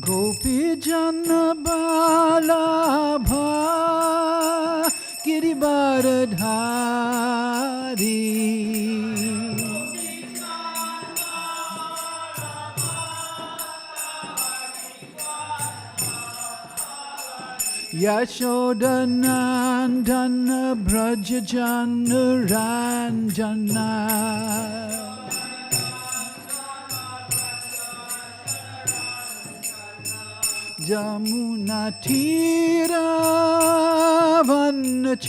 Gopi Jana Balabha Girivaradhari Yashodanandana Brajajana Ranjana Jamuna Tira Vanachari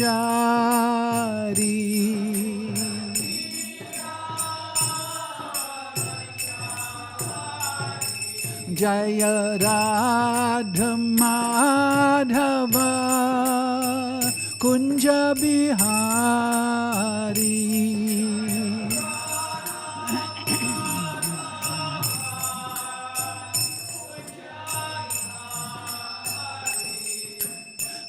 Jaya Radha Madhava Kunja Bihari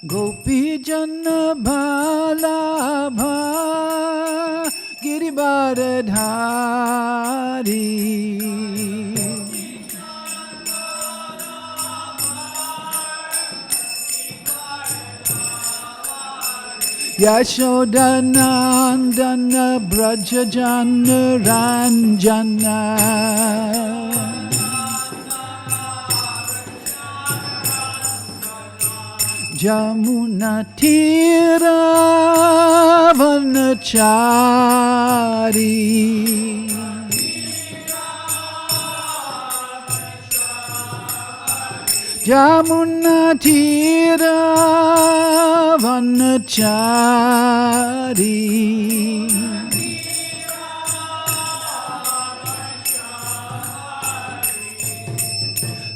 Gopi Jana Balabha Girivaradhari Yashodanandana Brajajana Ranjana Jamuna Tira Vanachari Jamuna Tira Vanachari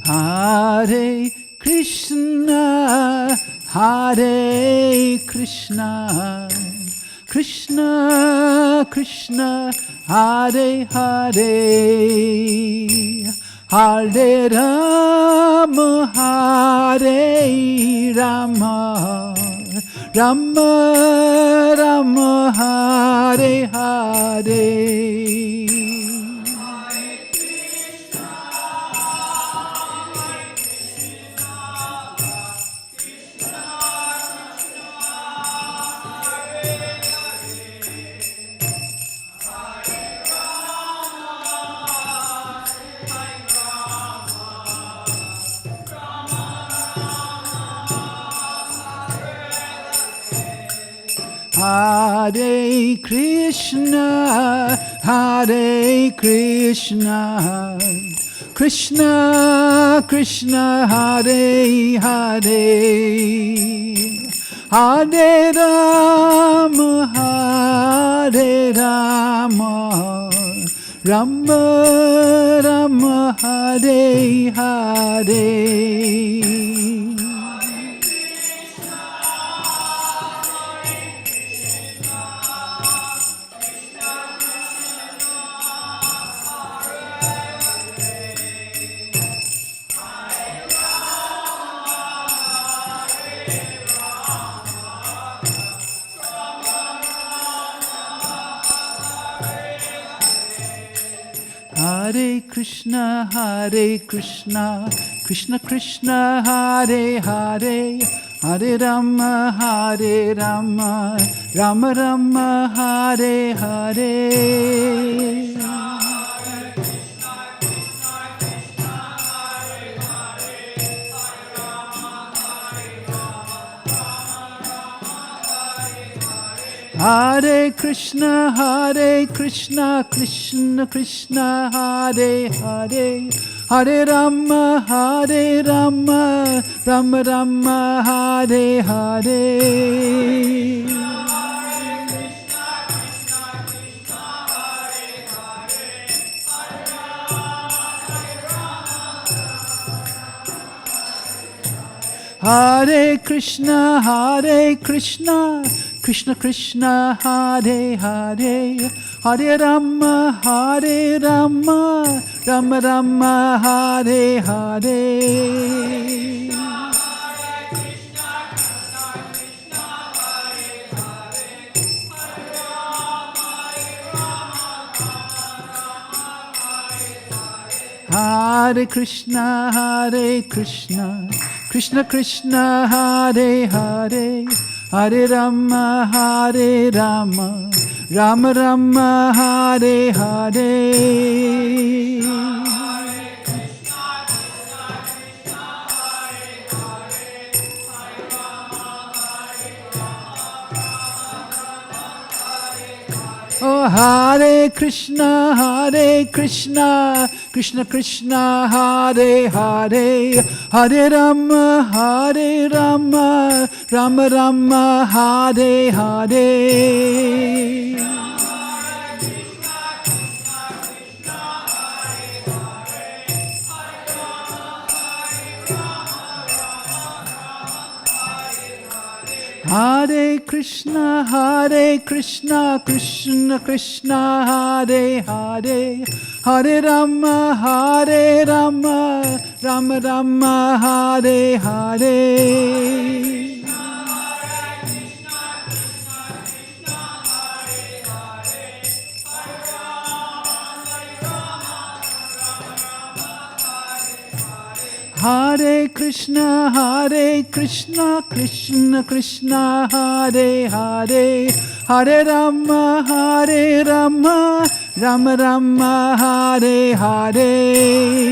Hare Krishna Hare Krishna Krishna Krishna Hare Hare Hare Rama Hare Rama Rama Rama Hare Hare Hare Krishna, Hare Krishna, Krishna Krishna, Hare Hare, Hare Rama, Hare Rama, Rama Rama, Hare Hare. Hare Krishna, Krishna Krishna, Hare Hare, Hare Rama, Rama Rama, Hare Hare. Hare Krishna, Krishna Krishna, Hare Hare, Hare Rama, Rama Rama, Hare Hare. Hare Krishna, Krishna Krishna, Hare Hare, Hare Rama, Rama Rama, Hare Hare. Hare Krishna, Hare Krishna, Krishna Krishna, Hare Hare, Hare Rama, Hare Rama, Rama Rama, Hare Hare. Oh, Hare Krishna, Hare Krishna, Krishna Krishna, Hare Hare, Hare Rama, Hare Rama, Rama Rama, Hare Hare. Hare Krishna, Krishna Krishna, Hare Hare, Hare Rama, Hare Rama, Rama Rama, Hare Hare. Hare Krishna, Krishna Krishna, Hare Hare, Hare Rama, Hare Rama, Rama Rama, Hare Hare.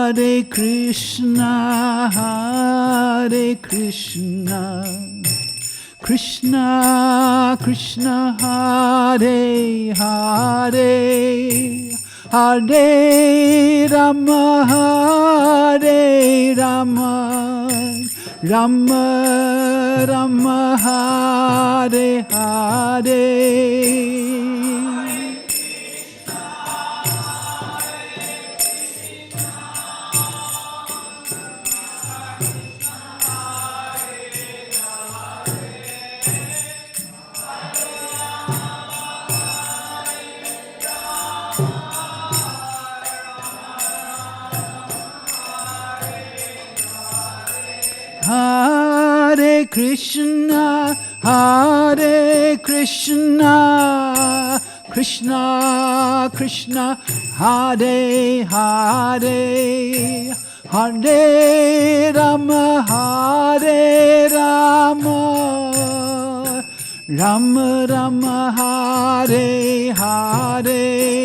Hare Krishna, Krishna Krishna, Hare Hare, Hare Rama, Hare Rama, Rama Rama, Hare Hare. Hare Krishna, Krishna Krishna, Hare Hare, Hare Rama, Hare Rama, Rama Rama, Hare Hare.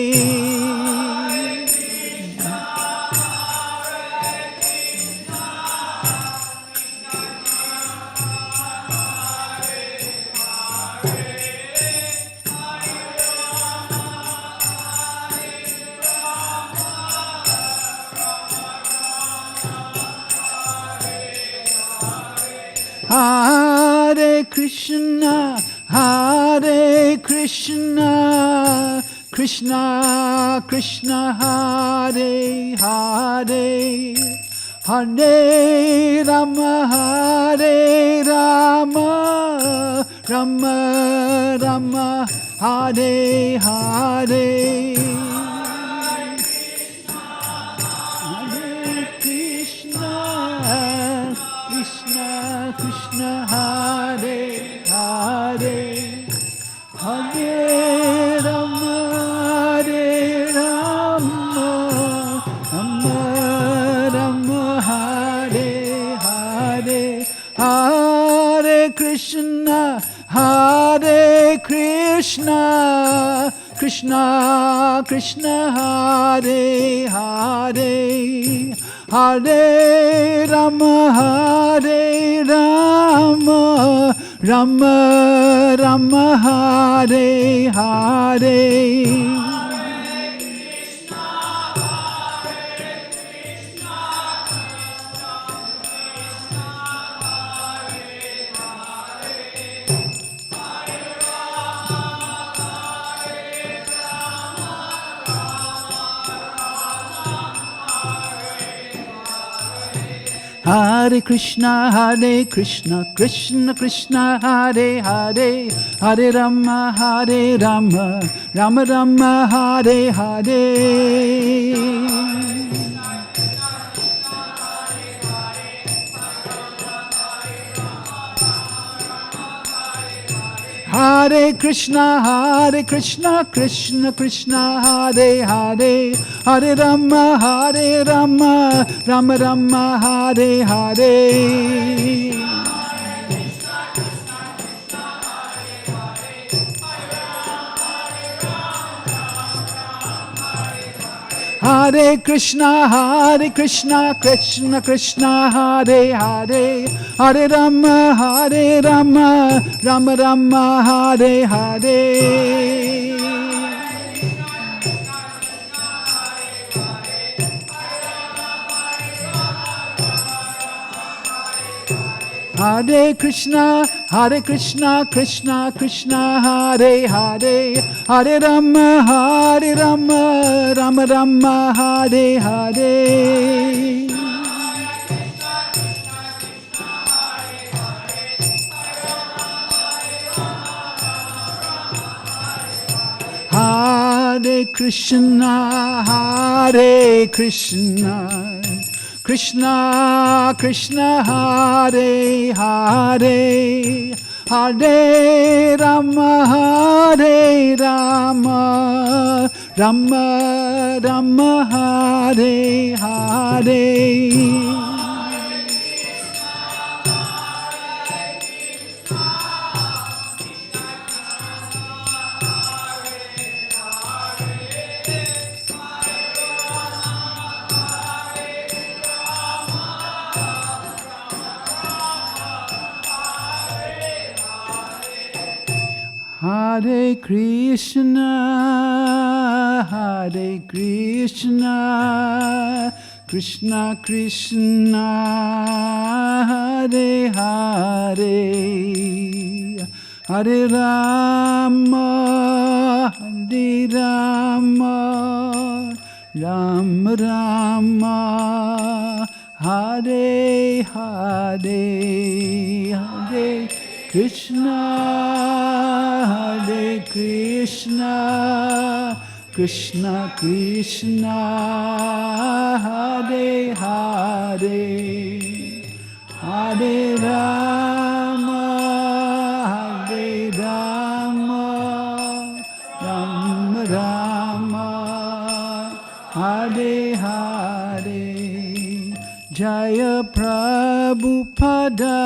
Hare Krishna, Krishna Krishna, Hare Hare, Hare Rama, Hare Rama, Rama Rama, Hare Hare. Krishna, Hare Hare, Hare Rama, Hare Rama, Rama Rama, Hare Hare, Hare Krishna, Krishna Krishna, Hare Hare, Hare Rama, Hare Rama, Rama Rama, Hare Hare. Hare Krishna, Krishna Krishna, Hare Hare, Hare Rama, Hare Rama, Rama Rama, Hare Hare. Hare Krishna, Krishna Krishna, Hare Hare, Hare Rama, Rama Rama, Hare Hare. Hare Krishna, Krishna Krishna, Hare Hare, Hare Rama, Rama Rama, Hare Hare. Hare Krishna, Krishna Krishna, Hare Hare, Hare Rama, Rama Rama, Hare Hare. Hare Krishna, Krishna Krishna, Hare Hare, Hare Rama, Rama Rama, Hare Hare. Hare Krishna, Krishna Krishna, Hare Hare, Hare Rama, Rama Rama, Hare Hare, Hare Krishna, Krishna Krishna, Hare Hare, Hare Rama, Rama Rama, Hare Hare. Jaya Prabhupada,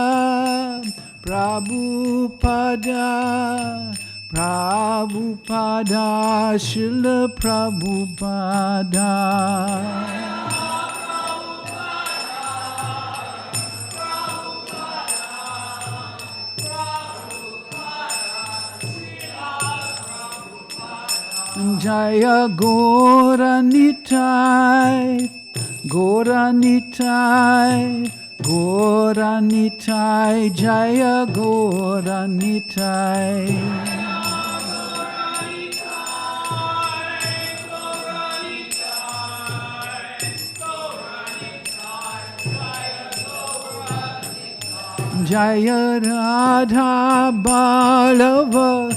Srila Prabhupada. Jaya Gora Nitai, Gora Nitai, Jaya Gora Nitai. Jaya Radha Ballabha,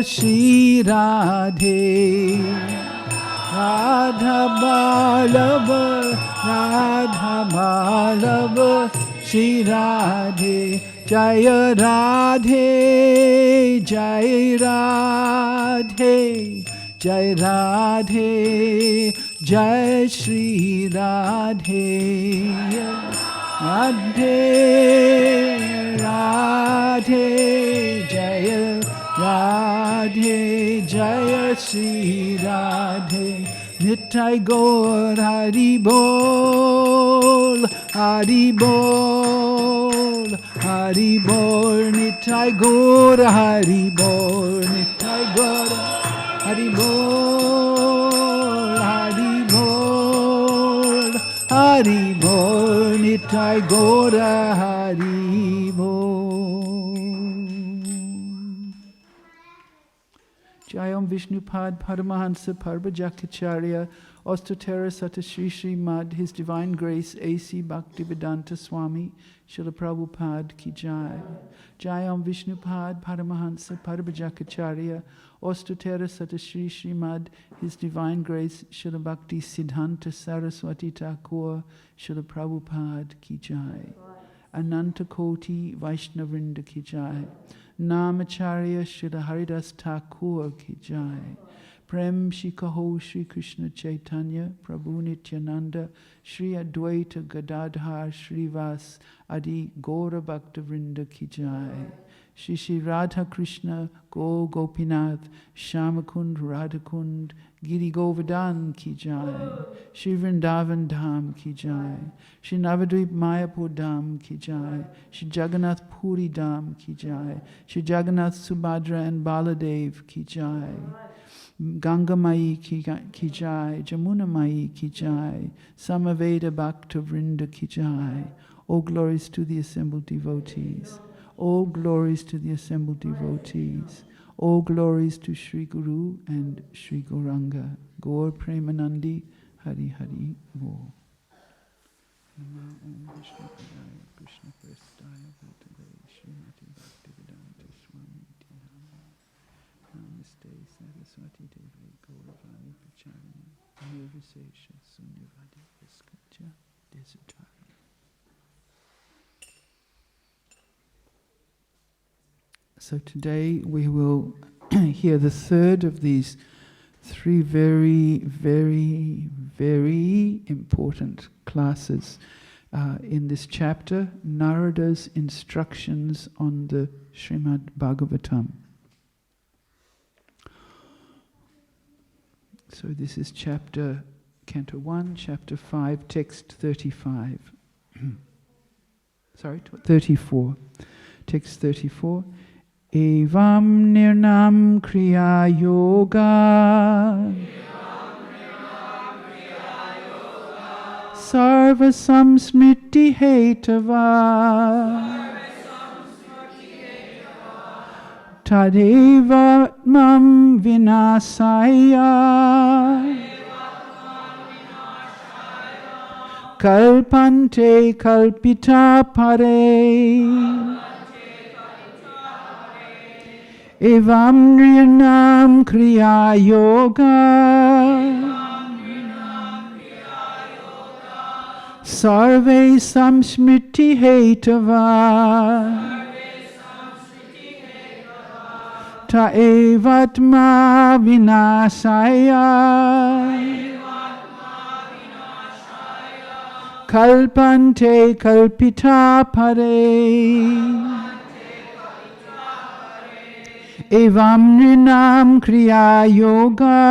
Shri Radhe. Radha Ballabha, Shri Radhe. Jaya Radhe, Jai Radhe, Jai Radhe, Jai Shri Radhe. Radhe, Radhe, Jaya Radhe, Jaya Shri Radhe. Nitai Gaur Hari Bol, Hari Bol, Hari Bol. Nitai Gaur Hari Bol, Nitai Gaur Hari Bol, Hari Bol, Hari Bol. Nitai Gaur Hari Bol. Jayam Vishnupad Paramahansa Jagattarini Ostotera Sata Śrīmad, His Divine Grace A.C. Bhaktivedanta Swami Srila Prabhupada Ki Jai. Jayam Vishnupad Paramahansa Jagattarini Ostotera Sata Śrīmad, His Divine Grace Srila Bhakti Siddhanta Saraswati Thakur Srila Prabhupada Ki Jai. Ananta Koti Vaishnavrinda ki jai. Namacharya Srila Haridas Thakur ki jai. Prem Shikaho Shri Krishna Chaitanya Prabhu Nityananda Shri Advaita Gadadhar Shrivas Adi Gaura Bhaktivinoda ki jai. Shri Shri Radha Krishna Go Gopinath Shamakund Radhakund Giri Govardhan ki jai. Shri Vrindavan Dham ki jai. Shri Navadvip Mayapur Dham ki jai. Shri Jagannath Puri Dham ki jai. Shri Jagannath Subhadra and Baladev ki jai. Ganga Mai ki jai, Jamuna Mai ki jai, Samaveda Bhakta Vrinda ki jai. All glories to the assembled devotees. All glories to the assembled devotees. All glories to Sri Guru and Sri Gauranga. Gaur Premanandi Hari Hari Bo. Nama Om Vishnu Padaya Krishna Prestaya Bhutale Śrīmati Bhaktivedanta Swami Tihama. Namaste Saraswati Devi Gauravani Pacharya Nirvisesha Sunyavadi Viskritya Desutari. So today we will hear the third of these three very, very, very important classes in this chapter, Narada's instructions on the Śrīmad Bhāgavatam. So this is Canto 1, Chapter 5, Text 35. Sorry, 34. Text 34. Evam nirnam kriya yoga sarva samsmriti hetava tadeva mam vinasaya kalpante kalpita pare evam nirnam kriya yoga sarve samsmriti hetava ta evatma vinasaya kalpante kalpita pare evam nirnam kriya yoga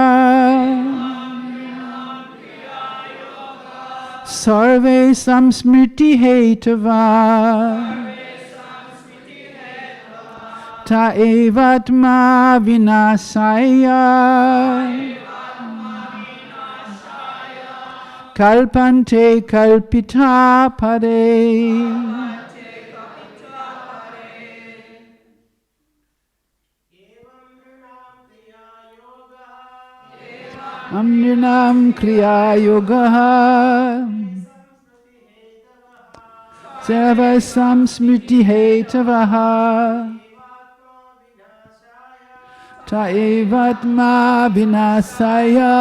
sarve samsmriti hetava ta evatma vinasaya kalpante kalpita pare. Amnirnam kriya yoga sarva samsmriti hetavaha ta evatma vinasaya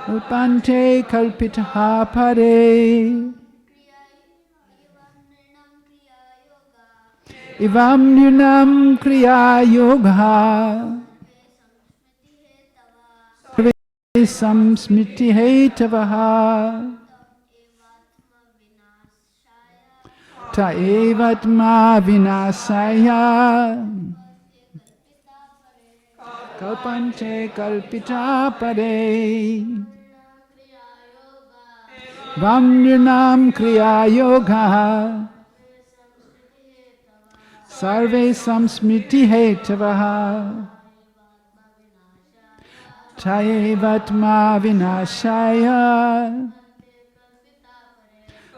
kalpante kalpitaha pare evam nirnam kriya yoga samsmriti hetavaha ta evatma vinasaya kalpante kalpita pare vam nirnam kriya yoga sarve samsmriti hetavaha Tayevatma vinashaya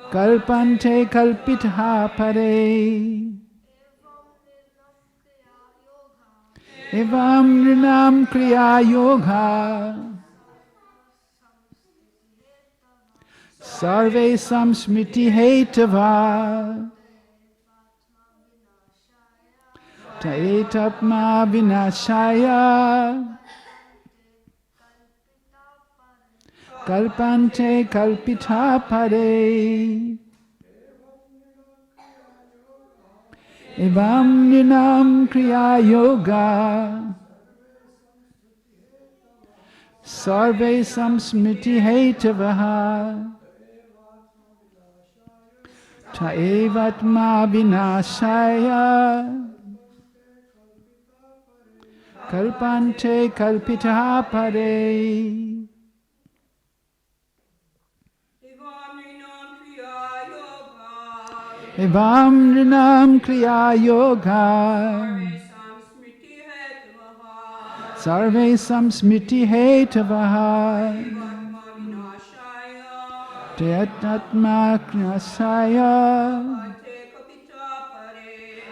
kalpante kalpitaha pare evam nirnam kriya yoga sarve samsmriti hetava taetapma vinashaya kalpante kalpita pare. Evam ninam kriya yoga sarve samsmriti hetavaha taevatma vinashaya kalpante kalpita pare. Evam nrinam kriya yoga sarve samsmriti hetavaha teatma knasaya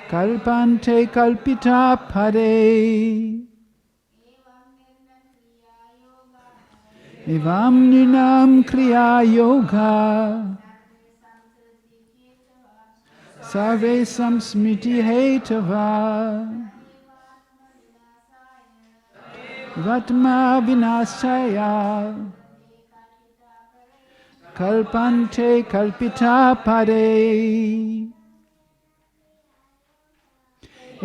kalpante kalpita pare. Evam nrinam kriya yoga sarve samsmriti hetava vatma vinasaya kalpante kalpita pare.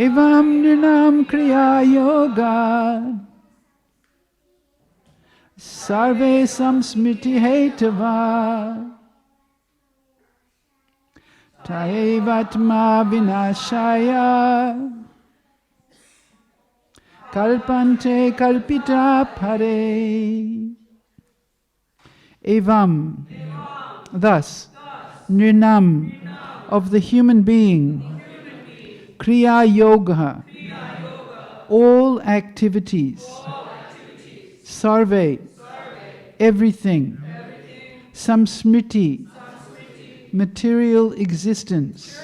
Evam nrinam kriya yoga sarve samsmriti hetava taevatma vinashaya kalpante kalpita pare. Evam, thus, nrinam, of the human being, kriya yoga, all activities, sarve, everything, samsmriti, material existence,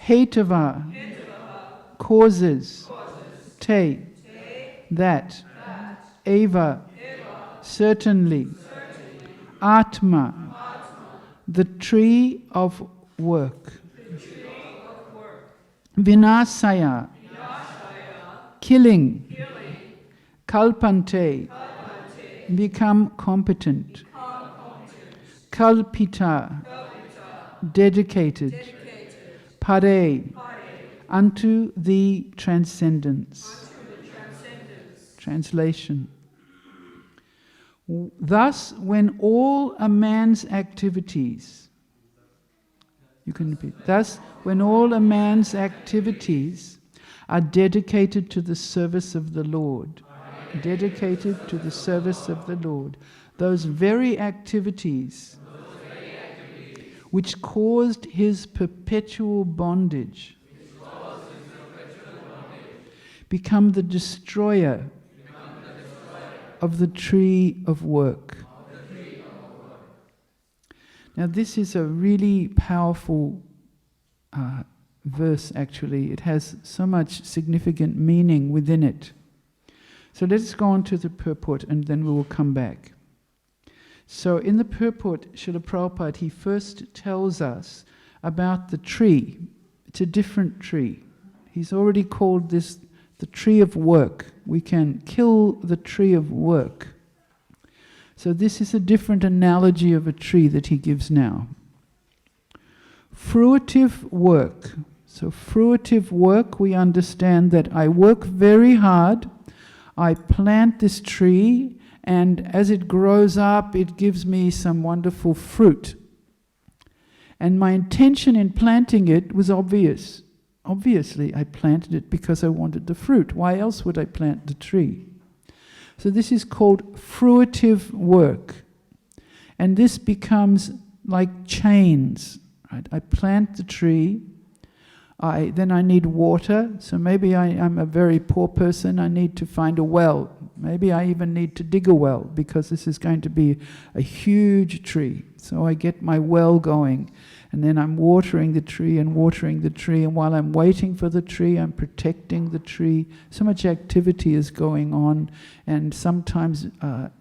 hetava, causes, te, that, eva, certainly, atma, the tree of work, vinasaya, killing, kalpante, become competent, kalpita, dedicated, pare, unto the transcendence. Translation. Thus, when all a man's activities, you can repeat, thus, when all a man's activities are dedicated to the service of the Lord, dedicated to the service of the Lord, those very activities which caused his perpetual bondage become the destroyer of the tree of work. Now this is a really powerful verse actually. It has so much significant meaning within it. So let's go on to the purport and then we will come back. So in the purport, Srila Prabhupada, he first tells us about the tree. It's a different tree. He's already called this the tree of work. We can kill the tree of work. So this is a different analogy of a tree that he gives now. Fruitive work. So fruitive work, we understand that I work very hard, I plant this tree, and as it grows up, it gives me some wonderful fruit. And my intention in planting it was obvious. Obviously, I planted it because I wanted the fruit. Why else would I plant the tree? So this is called fruitive work. And this becomes like chains. Right? I plant the tree, then I need water. So maybe I'm a very poor person, I need to find a well. Maybe I even need to dig a well because this is going to be a huge tree. So I get my well going. And then I'm watering the tree, and while I'm waiting for the tree, I'm protecting the tree. So much activity is going on, and sometimes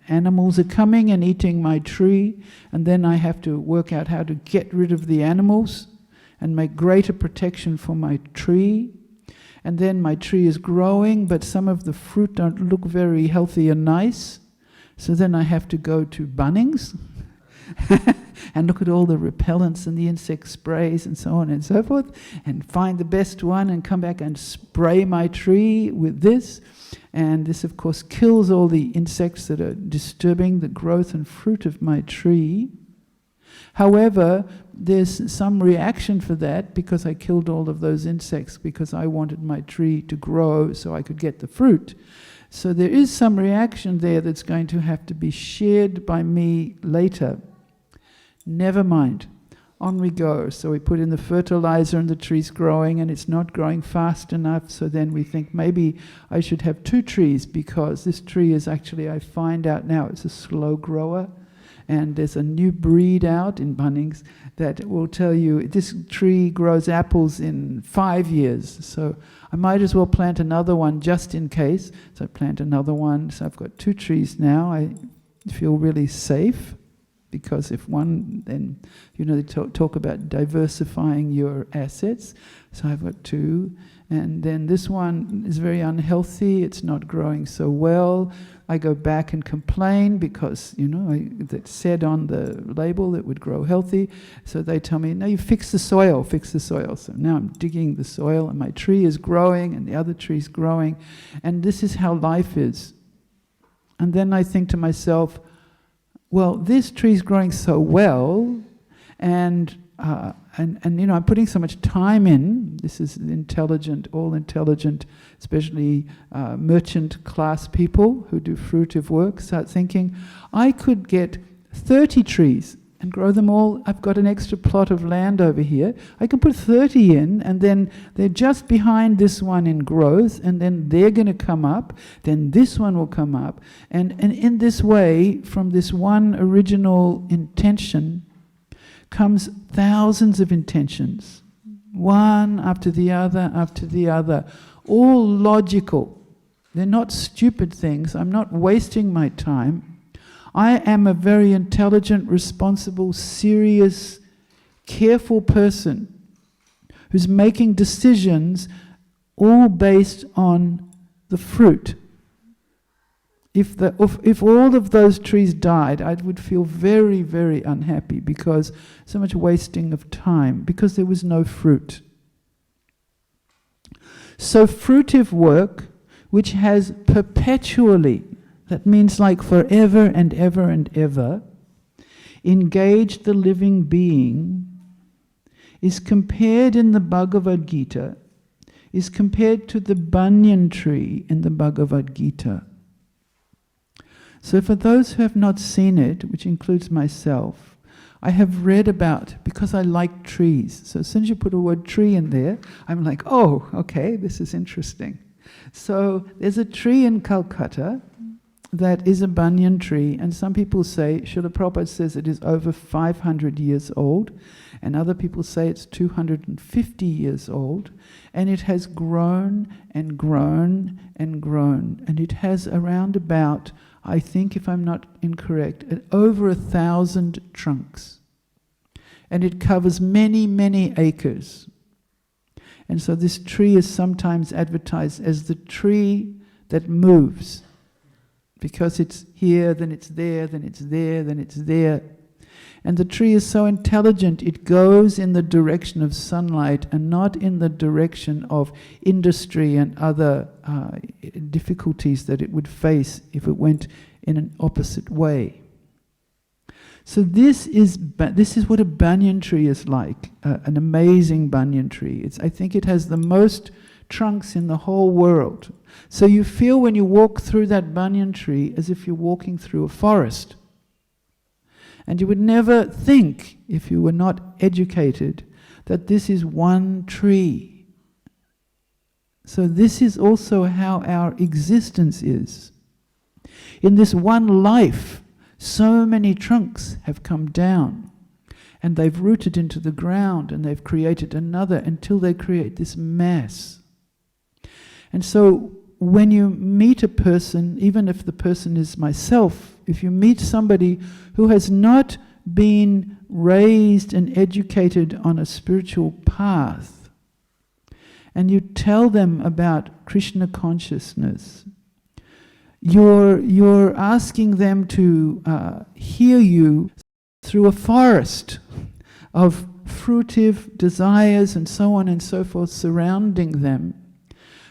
animals are coming and eating my tree, and then I have to work out how to get rid of the animals and make greater protection for my tree. And then my tree is growing, but some of the fruit don't look very healthy and nice. So then I have to go to Bunnings and look at all the repellents and the insect sprays and so on and so forth, and find the best one and come back and spray my tree with this. And this, of course, kills all the insects that are disturbing the growth and fruit of my tree. However, there's some reaction for that, because I killed all of those insects because I wanted my tree to grow so I could get the fruit. So there is some reaction there that's going to have to be shared by me later. Never mind. On we go. So we put in the fertilizer and the tree's growing, and it's not growing fast enough. So then we think maybe I should have 2 trees, because this tree is actually, I find out now, it's a slow grower. And there's a new breed out in Bunnings that will tell you this tree grows apples in 5 years. So I might as well plant another one just in case. So I plant another one. So I've got 2 trees now. I feel really safe, because if one, then, you know, they talk about diversifying your assets. So I've got 2. And then this one is very unhealthy. It's not growing so well. I go back and complain because, you know, it said on the label it would grow healthy. So they tell me, no, you fix the soil, fix the soil. So now I'm digging the soil, and my tree is growing and the other tree's growing. And this is how life is. And then I think to myself, well, this tree's growing so well, and you know, I'm putting so much time in. This is intelligent, all intelligent, especially merchant class people who do fruitive work, start thinking, I could get 30 trees and grow them all. I've got an extra plot of land over here. I can put 30 in, and then they're just behind this one in growth, and then they're going to come up, then this one will come up. And in this way, from this one original intention, comes thousands of intentions, one after the other, all logical. They're not stupid things. I'm not wasting my time. I am a very intelligent, responsible, serious, careful person who's making decisions all based on the fruit. If all of those trees died, I would feel very, very unhappy, because so much wasting of time, because there was no fruit. So fruitive work, which has perpetually, that means like forever and ever and ever, engaged the living being, is compared in the Bhagavad Gita, is compared to the banyan tree in the Bhagavad Gita. So for those who have not seen it, which includes myself, I have read about, because I like trees. So as soon as you put a word tree in there, I'm like, oh, okay, this is interesting. So there's a tree in Calcutta that is a banyan tree, and some people say, Srila Prabhupada says it is over 500 years old, and other people say it's 250 years old, and it has grown and grown and grown, and it has around about, I think, if I'm not incorrect, over 1,000 trunks. And it covers many, many acres. And so this tree is sometimes advertised as the tree that moves, because it's here, then it's there, then it's there, then it's there. And the tree is so intelligent, it goes in the direction of sunlight and not in the direction of industry and other difficulties that it would face if it went in an opposite way. So this is what a banyan tree is like, an amazing banyan tree. I think it has the most trunks in the whole world. So you feel when you walk through that banyan tree as if you're walking through a forest. And you would never think, if you were not educated, that this is one tree. So this is also how our existence is. In this one life, so many trunks have come down, and they've rooted into the ground, and they've created another until they create this mass. And so when you meet a person, even if the person is myself, if you meet somebody who has not been raised and educated on a spiritual path, and you tell them about Krishna consciousness, You're asking them to hear you through a forest of fruitive desires and so on and so forth surrounding them.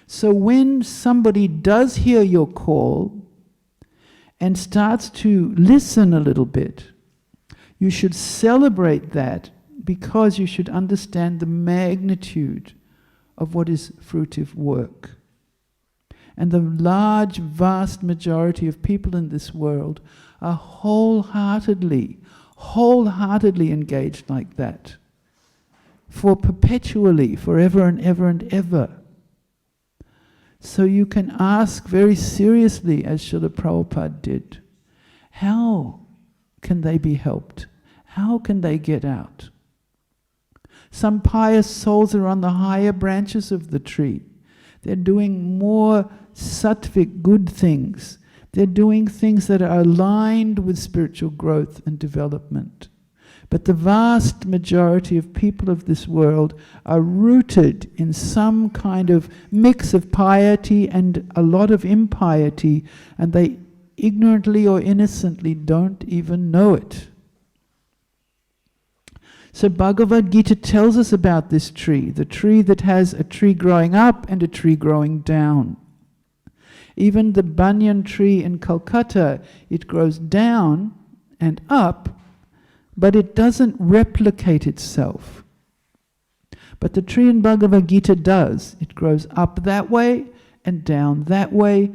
So when somebody does hear your call and starts to listen a little bit, you should celebrate that, because you should understand the magnitude of what is fruitive work. And the large, vast majority of people in this world are wholeheartedly engaged like that, for perpetually, forever and ever and ever. So you can ask very seriously, as Srila Prabhupada did, how can they be helped? How can they get out? Some pious souls are on the higher branches of the tree. They're doing more sattvic good things. They're doing things that are aligned with spiritual growth and development. But the vast majority of people of this world are rooted in some kind of mix of piety and a lot of impiety, and they ignorantly or innocently don't even know it. So Bhagavad Gita tells us about this tree, the tree that has a tree growing up and a tree growing down. Even the banyan tree in Calcutta, it grows down and up, but it doesn't replicate itself. But the tree in Bhagavad Gita does. It grows up that way and down that way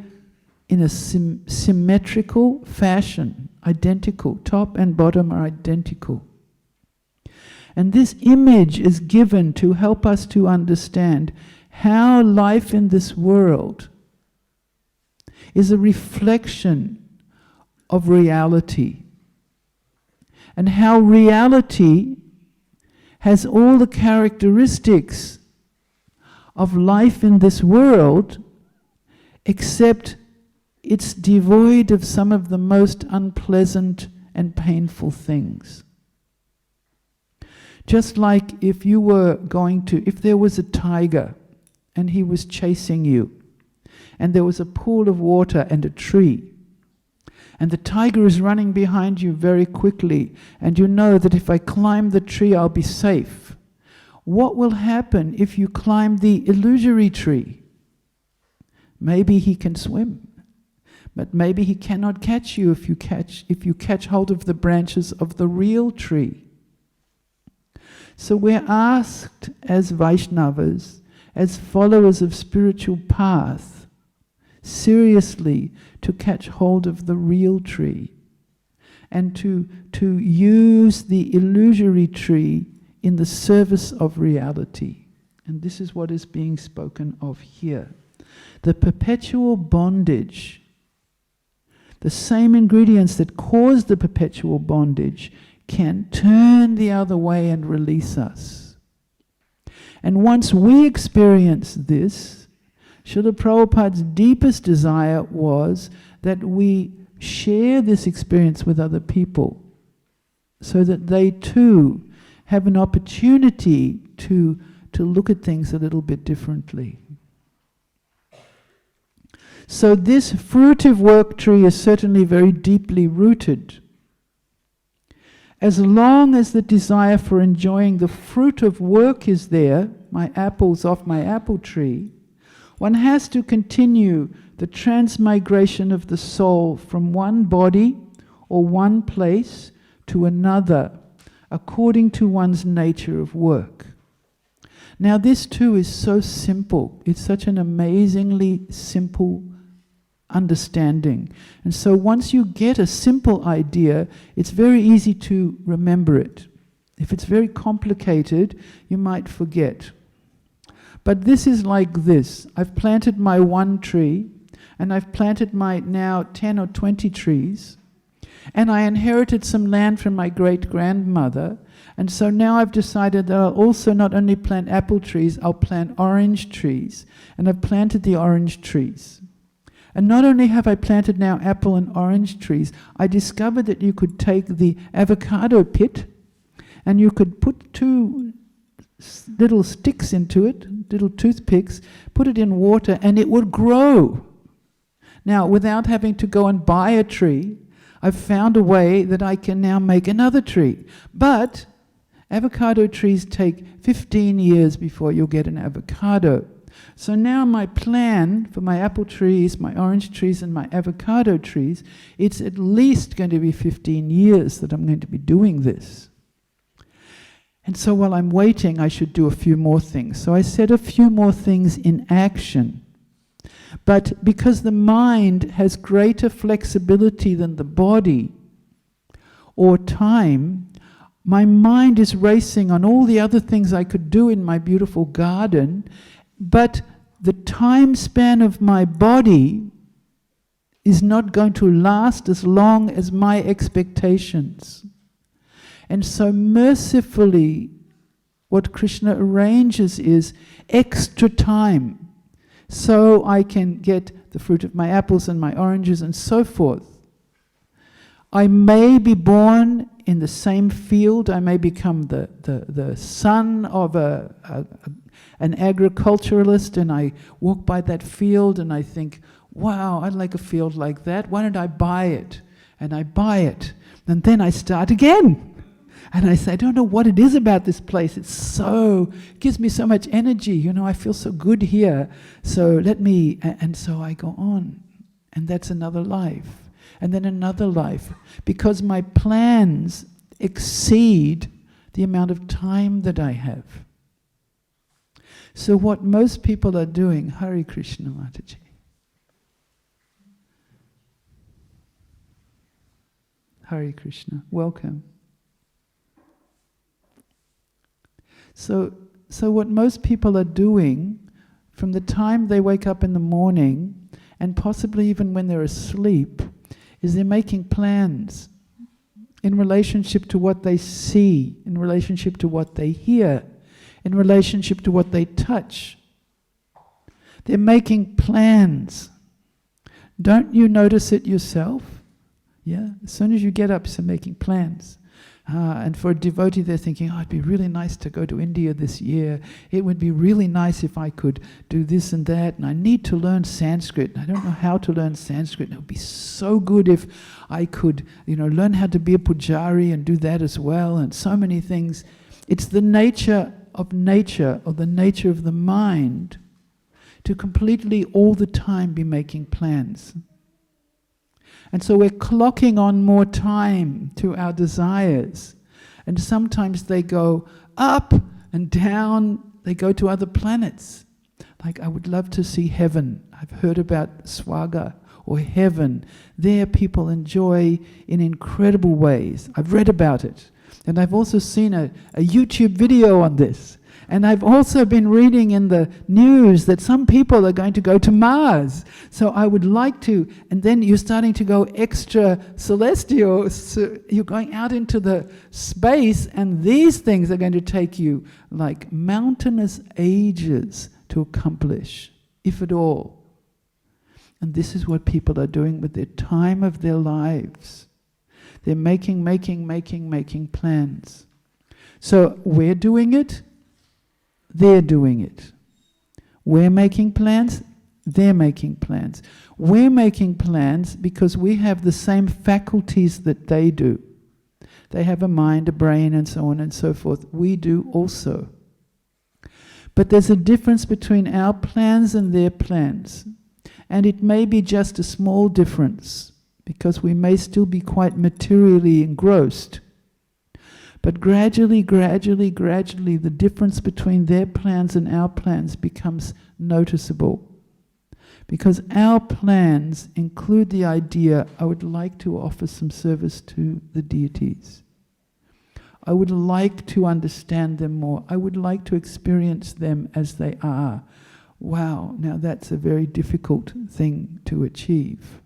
in a symmetrical fashion, identical. Top and bottom are identical. And this image is given to help us to understand how life in this world is a reflection of reality, and how reality has all the characteristics of life in this world, except it's devoid of some of the most unpleasant and painful things. Just like if there was a tiger and he was chasing you, and there was a pool of water and a tree, and the tiger is running behind you very quickly, and you know that if I climb the tree I'll be safe. What will happen if you climb the illusory tree? Maybe he can swim, but maybe he cannot catch you if you catch hold of the branches of the real tree. So we're asked as Vaishnavas, as followers of spiritual path, seriously to catch hold of the real tree and to use the illusory tree in the service of reality. And this is what is being spoken of here. The perpetual bondage, the same ingredients that cause the perpetual bondage, can turn the other way and release us. And once we experience this, Srila Prabhupada's deepest desire was that we share this experience with other people, so that they too have an opportunity to look at things a little bit differently. So this fruitive work tree is certainly very deeply rooted. As long as the desire for enjoying the fruit of work is there, my apples off my apple tree, one has to continue the transmigration of the soul from one body or one place to another, according to one's nature of work. Now this too is so simple. It's such an amazingly simple understanding. And so once you get a simple idea, it's very easy to remember it. If it's very complicated, you might forget. But this is like this. I've planted my one tree, and I've planted my now 10 or 20 trees, and I inherited some land from my great-grandmother, and so now I've decided that I'll also not only plant apple trees, I'll plant orange trees, and I've planted the orange trees. And not only have I planted now apple and orange trees, I discovered that you could take the avocado pit and you could put two little sticks into it, little toothpicks, put it in water, and it would grow. Now, without having to go and buy a tree, I've found a way that I can now make another tree. But avocado trees take 15 years before you'll get an avocado. So now my plan for my apple trees, my orange trees, and my avocado trees, it's at least going to be 15 years that I'm going to be doing this. And so while I'm waiting, I should do a few more things. So I set a few more things in action. But because the mind has greater flexibility than the body or time, my mind is racing on all the other things I could do in my beautiful garden, but the time span of my body is not going to last as long as my expectations. And so mercifully, what Krishna arranges is extra time, so I can get the fruit of my apples and my oranges and so forth. I may be born in the same field. I may become the son of an agriculturalist, and I walk by that field and I think, wow, I'd like a field like that. Why don't I buy it? And I buy it. And then I start again. And I say, I don't know what it is about this place. It gives me so much energy. I feel so good here. So and so I go on. And that's another life. And then another life. Because my plans exceed the amount of time that I have. So what most people are doing, Hare Krishna, Mataji. Hare Krishna, welcome. So what most people are doing from the time they wake up in the morning, and possibly even when they're asleep, is they're making plans in relationship to what they see, in relationship to what they hear, in relationship to what they touch. They're making plans. Don't you notice it yourself? Yeah? As soon as you get up, you're making plans. And for a devotee, they're thinking, it'd be really nice to go to India this year. It would be really nice if I could do this and that. And I need to learn Sanskrit. And I don't know how to learn Sanskrit. And it would be so good if I could, learn how to be a pujari and do that as well. And so many things. It's the nature of nature, or the nature of the mind, to completely all the time be making plans. And so we're clocking on more time to our desires. And sometimes they go up and down, they go to other planets. Like, I would love to see heaven. I've heard about Swaga, or heaven. There people enjoy in incredible ways. I've read about it. And I've also seen a YouTube video on this. And I've also been reading in the news that some people are going to go to Mars. So I would like to, and then you're starting to go extra celestial, so you're going out into the space, and these things are going to take you like mountainous ages to accomplish, if at all. And this is what people are doing with their time of their lives. They're making plans. So we're doing it. They're doing it. We're making plans, they're making plans. We're making plans because we have the same faculties that they do. They have a mind, a brain, and so on and so forth. We do also. But there's a difference between our plans and their plans. And it may be just a small difference, because we may still be quite materially engrossed. But gradually, the difference between their plans and our plans becomes noticeable. Because our plans include the idea, I would like to offer some service to the deities. I would like to understand them more. I would like to experience them as they are. Wow, now that's a very difficult thing to achieve.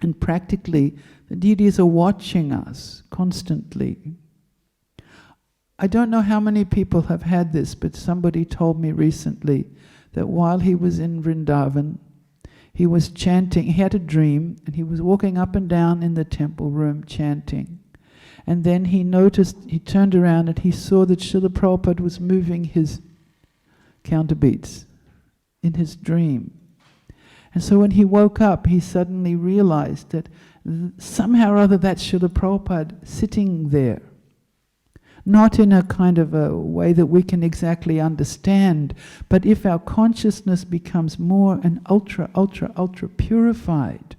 And practically, the deities are watching us constantly. I don't know how many people have had this, but somebody told me recently that while he was in Vrindavan, he was chanting. He had a dream, and he was walking up and down in the temple room chanting. And then he turned around and he saw that Srila Prabhupada was moving his counterbeats in his dream. And so when he woke up, he suddenly realized that somehow or other that's Srila Prabhupada sitting there. Not in a kind of a way that we can exactly understand, but if our consciousness becomes more and ultra purified,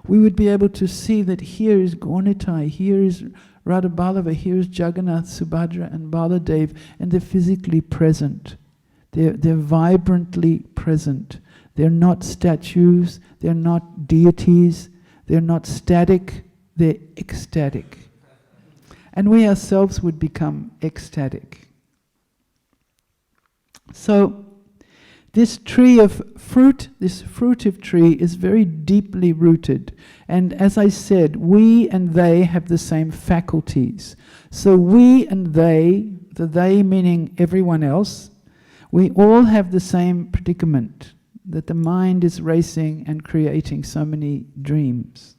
we would be able to see that here is Gaunitai, here is Radha Ballava, here is Jagannath, Subhadra and Baladev, and they're physically present. They're vibrantly present. They're not statues, they're not deities, they're not static, they're ecstatic. And we ourselves would become ecstatic. So, this tree of fruit, this fruitive tree, is very deeply rooted. And as I said, we and they have the same faculties. So we and they, the they meaning everyone else, we all have the same predicament, that the mind is racing and creating so many dreams.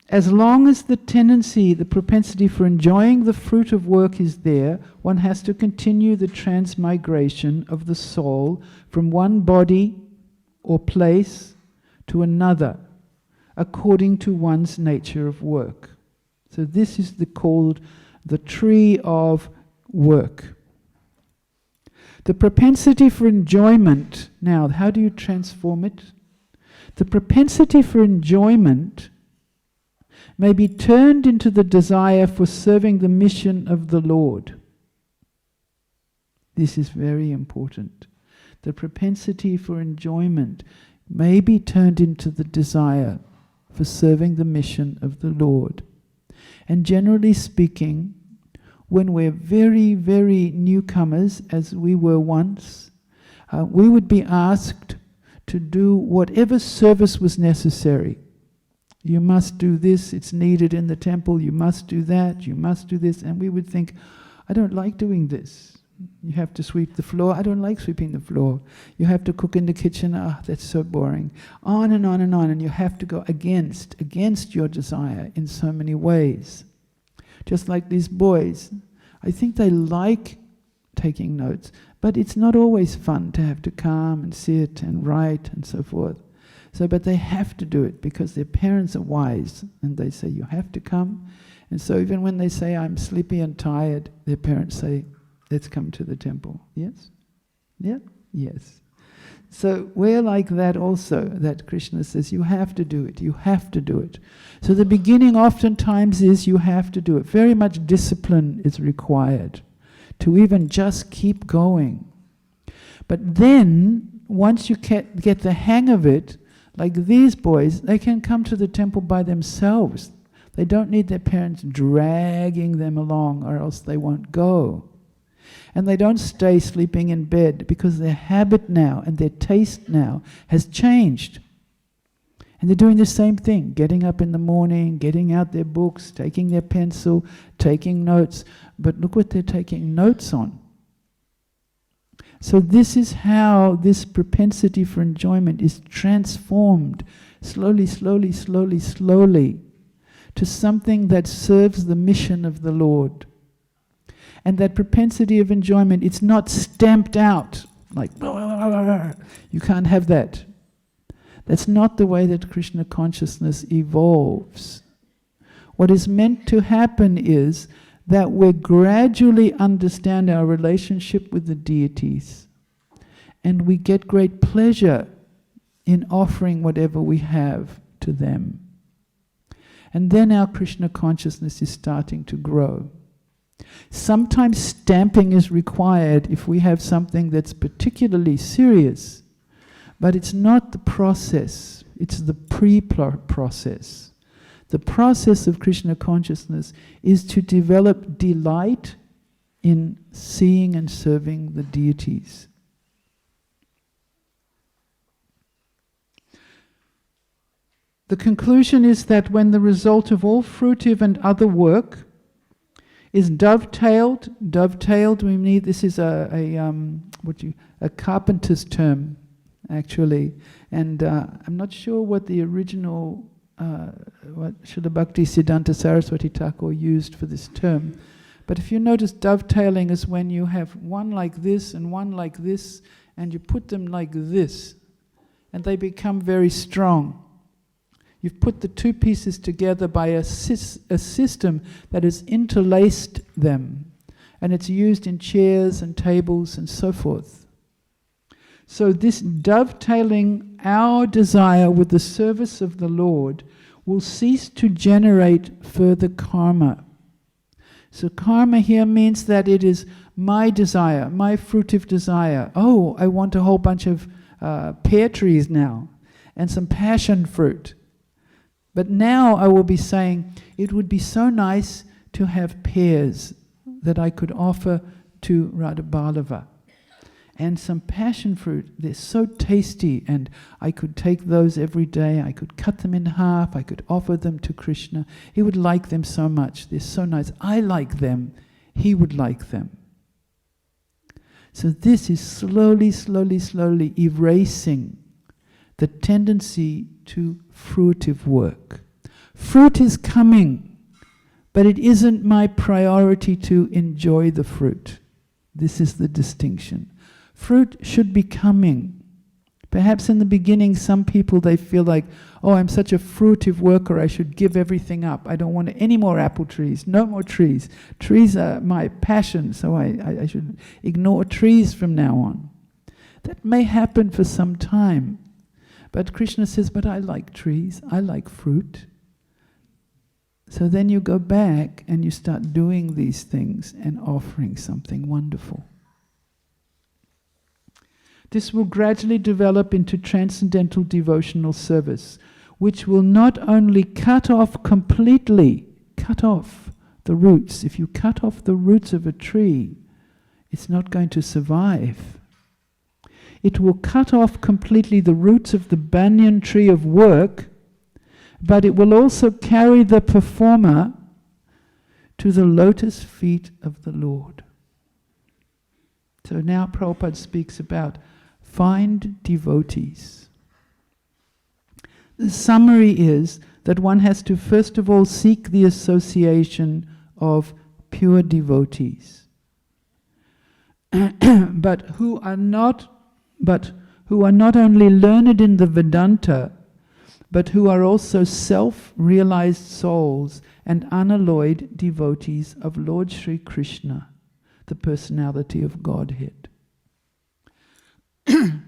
As long as the tendency, the propensity for enjoying the fruit of work is there, one has to continue the transmigration of the soul from one body or place to another, according to one's nature of work. So this is called the tree of work. The propensity for enjoyment, now how do you transform it? The propensity for enjoyment may be turned into the desire for serving the mission of the Lord. This is very important. The propensity for enjoyment may be turned into the desire for serving the mission of the Lord. And generally speaking, when we're very, very newcomers, as we were once, we would be asked to do whatever service was necessary. You must do this, it's needed in the temple, you must do that, you must do this. And we would think, I don't like doing this. You have to sweep the floor, I don't like sweeping the floor. You have to cook in the kitchen, that's so boring. On and on and on, and you have to go against your desire in so many ways. Just like these boys, I think they like taking notes, but it's not always fun to have to come and sit and write and so forth. So, but they have to do it because their parents are wise and they say, you have to come. And so even when they say, I'm sleepy and tired, their parents say, let's come to the temple. Yes? Yeah? Yes. So we're like that also, that Krishna says, you have to do it, you have to do it. So the beginning oftentimes is you have to do it. Very much discipline is required to even just keep going. But then, once you get the hang of it, like these boys, they can come to the temple by themselves. They don't need their parents dragging them along or else they won't go. And they don't stay sleeping in bed because their habit now and their taste now has changed. And they're doing the same thing, getting up in the morning, getting out their books, taking their pencil, taking notes. But look what they're taking notes on. So this is how this propensity for enjoyment is transformed slowly to something that serves the mission of the Lord. And that propensity of enjoyment, it's not stamped out like, you can't have that. That's not the way that Krishna consciousness evolves. What is meant to happen is that we gradually understand our relationship with the deities, and we get great pleasure in offering whatever we have to them. And then our Krishna consciousness is starting to grow. Sometimes stamping is required if we have something that's particularly serious, but it's not the process, it's the pre-process. The process of Krishna consciousness is to develop delight in seeing and serving the deities. The conclusion is that when the result of all fruitive and other work is dovetailed, we need, this is a carpenter's term, actually, and I'm not sure what the original what Srila Bhaktisiddhanta Saraswati Thakur used for this term. But if you notice, dovetailing is when you have one like this and one like this, and you put them like this, and they become very strong. You've put the two pieces together by a system that has interlaced them, and it's used in chairs and tables and so forth. So this dovetailing our desire with the service of the Lord will cease to generate further karma. So karma here means that it is my desire, my fruitive desire. Oh, I want a whole bunch of pear trees now, and some passion fruit. But now I will be saying, it would be so nice to have pears that I could offer to Radha Ballava. And some passion fruit, they're so tasty, and I could take those every day. I could cut them in half, I could offer them to Krishna. He would like them so much, they're so nice. I like them, he would like them. So this is slowly, slowly, slowly erasing the tendency to fruitive work. Fruit is coming, but it isn't my priority to enjoy the fruit. This is the distinction. Fruit should be coming. Perhaps in the beginning some people, they feel like, oh, I'm such a fruitive worker, I should give everything up. I don't want any more apple trees, no more trees. Trees are my passion, so I should ignore trees from now on. That may happen for some time. But Krishna says, but I like trees, I like fruit. So then you go back and you start doing these things and offering something wonderful. This will gradually develop into transcendental devotional service, which will not only cut off completely, cut off the roots. If you cut off the roots of a tree, it's not going to survive. It will cut off completely the roots of the banyan tree of work, but it will also carry the performer to the lotus feet of the Lord. So now Prabhupada speaks about find devotees. The summary is that one has to first of all seek the association of pure devotees, but who are not only learned in the Vedanta, but who are also self-realized souls and unalloyed devotees of Lord Sri Krishna, the personality of Godhead.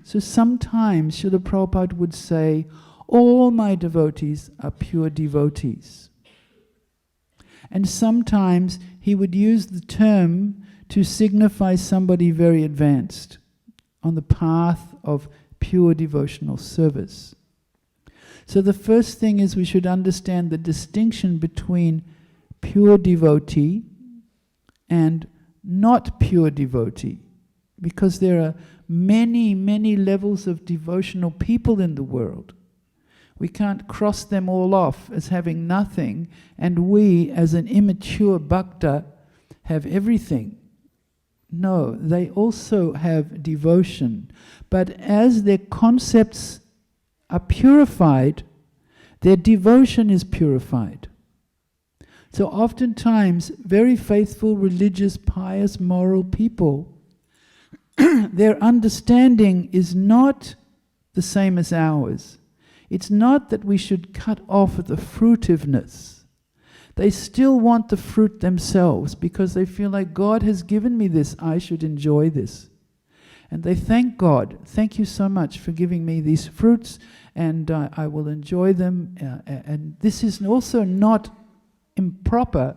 So sometimes Srila Prabhupada would say, all my devotees are pure devotees. And sometimes he would use the term to signify somebody very advanced on the path of pure devotional service. So the first thing is we should understand the distinction between pure devotee and not pure devotee, because there are many, many levels of devotional people in the world. We can't cross them all off as having nothing, and we, as an immature bhakta, have everything. No, they also have devotion. But as their concepts are purified, their devotion is purified. So oftentimes, very faithful, religious, pious, moral people, their understanding is not the same as ours. It's not that we should cut off the fruitiveness. They still want the fruit themselves because they feel like God has given me this, I should enjoy this. And they thank God, thank you so much for giving me these fruits, and I will enjoy them. And this is also not improper,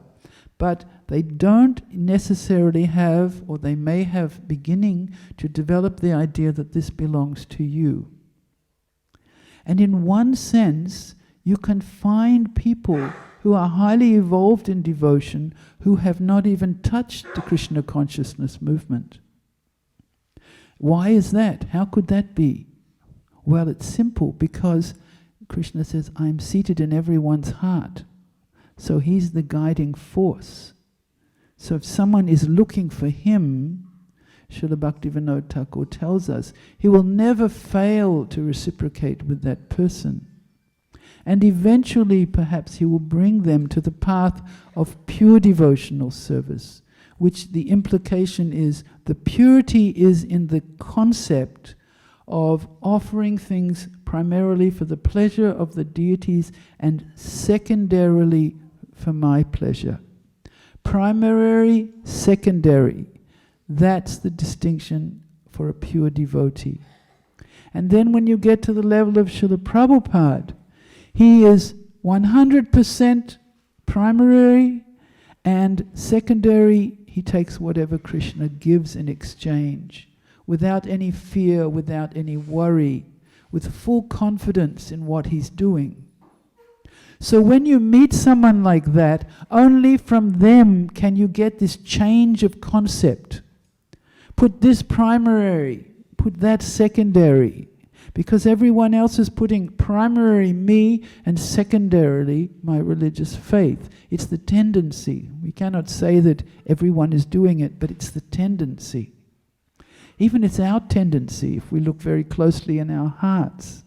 but they don't necessarily have, or they may have beginning to develop the idea that this belongs to you. And in one sense, you can find people who are highly evolved in devotion who have not even touched the Krishna consciousness movement. Why is that? How could that be? Well, it's simple, because Krishna says, I'm seated in everyone's heart. So he's the guiding force. So if someone is looking for him, Srila Bhaktivedanta Thakur tells us, he will never fail to reciprocate with that person. And eventually, perhaps, he will bring them to the path of pure devotional service, which the implication is the purity is in the concept of offering things primarily for the pleasure of the deities and secondarily for my pleasure. Primary, secondary. That's the distinction for a pure devotee. And then when you get to the level of Srila Prabhupada, he is 100% primary, and secondary, he takes whatever Krishna gives in exchange, without any fear, without any worry, with full confidence in what he's doing. So when you meet someone like that, only from them can you get this change of concept. Put this primary, put that secondary, because everyone else is putting primary me and secondarily my religious faith. It's the tendency. We cannot say that everyone is doing it, but it's the tendency. Even it's our tendency if we look very closely in our hearts.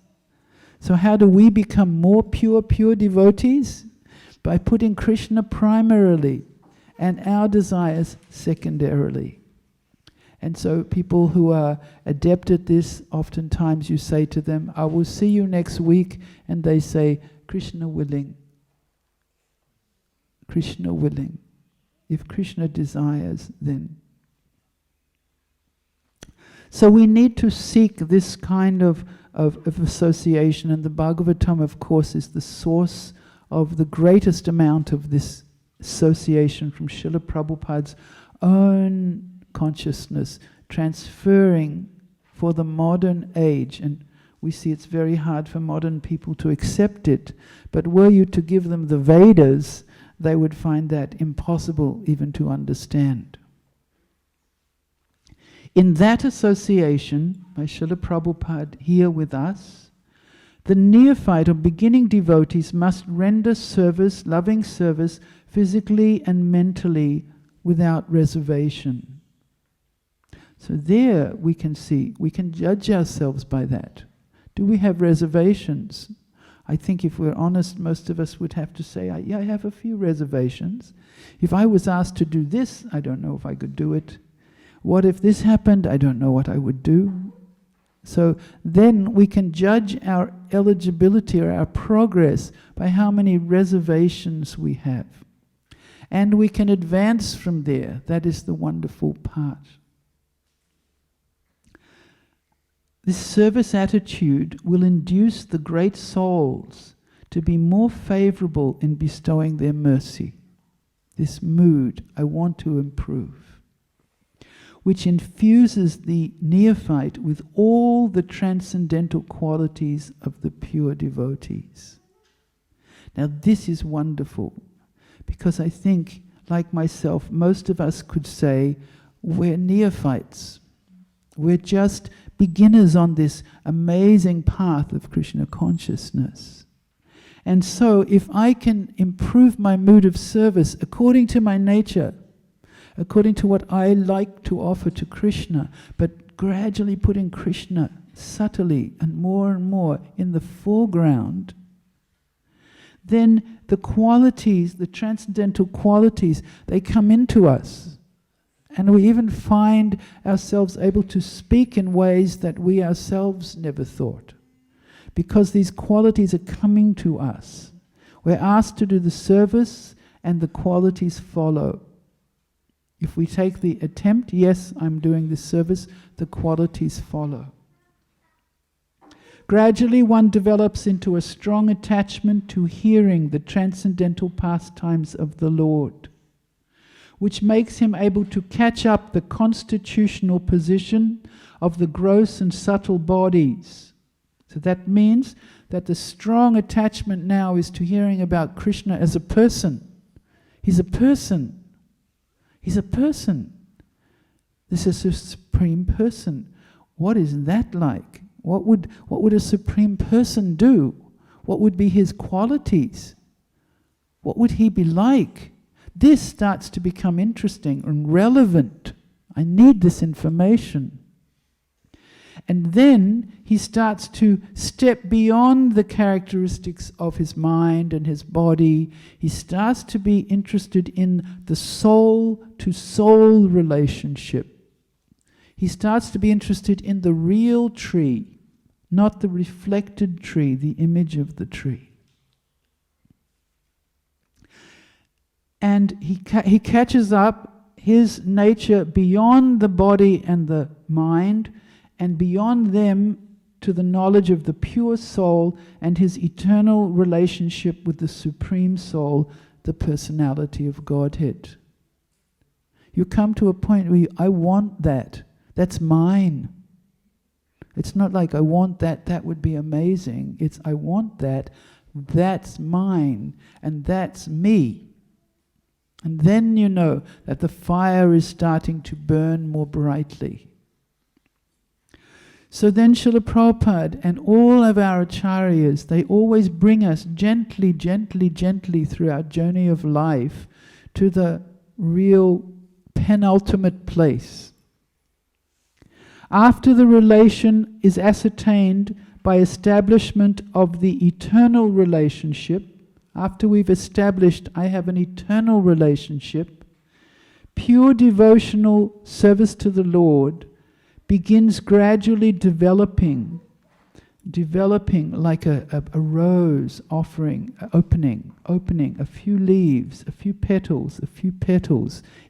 So how do we become more pure devotees? By putting Krishna primarily and our desires secondarily. And so people who are adept at this, oftentimes you say to them, I will see you next week, and they say, Krishna willing. Krishna willing. If Krishna desires, then. So we need to seek this kind of association, and the Bhagavatam, of course, is the source of the greatest amount of this association from Srila Prabhupada's own consciousness, transferring for the modern age. And we see it's very hard for modern people to accept it, but were you to give them the Vedas, they would find that impossible even to understand. In that association, by Srila Prabhupada here with us, the neophyte or beginning devotees must render service, loving service, physically and mentally without reservation. So there we can see, we can judge ourselves by that. Do we have reservations? I think if we're honest, most of us would have to say, yeah, I have a few reservations. If I was asked to do this, I don't know if I could do it. What if this happened? I don't know what I would do. So then we can judge our eligibility or our progress by how many reservations we have. And we can advance from there. That is the wonderful part. This service attitude will induce the great souls to be more favorable in bestowing their mercy. This mood, I want to improve, which infuses the neophyte with all the transcendental qualities of the pure devotees. Now this is wonderful, because I think, like myself, most of us could say, we're neophytes. We're just beginners on this amazing path of Krishna consciousness. And so if I can improve my mood of service according to my nature, according to what I like to offer to Krishna, but gradually putting Krishna subtly and more in the foreground, then the qualities, the transcendental qualities, they come into us. And we even find ourselves able to speak in ways that we ourselves never thought. Because these qualities are coming to us. We're asked to do the service and the qualities follow. If we take the attempt, yes, I'm doing this service, the qualities follow. Gradually one develops into a strong attachment to hearing the transcendental pastimes of the Lord, which makes him able to catch up the constitutional position of the gross and subtle bodies. So that means that the strong attachment now is to hearing about Krishna as a person. He's a person. He's a person. This is a supreme person. What is that like? What would a supreme person do? What would be his qualities? What would he be like? This starts to become interesting and relevant. I need this information. And then he starts to step beyond the characteristics of his mind and his body. He starts to be interested in the soul-to-soul relationship. He starts to be interested in the real tree, not the reflected tree, the image of the tree. And he catches up his nature beyond the body and the mind, and beyond them to the knowledge of the pure soul and his eternal relationship with the Supreme Soul, the personality of Godhead. You come to a point where I want that. That's mine. It's not like I want that, that would be amazing. It's I want that, that's mine, and that's me. And then you know that the fire is starting to burn more brightly. So then Srila Prabhupada and all of our acharyas, they always bring us gently, gently, gently through our journey of life to the real penultimate place. After the relation is ascertained by establishment of the eternal relationship, after we've established I have an eternal relationship, pure devotional service to the Lord begins gradually developing like a rose opening a few leaves, a few petals.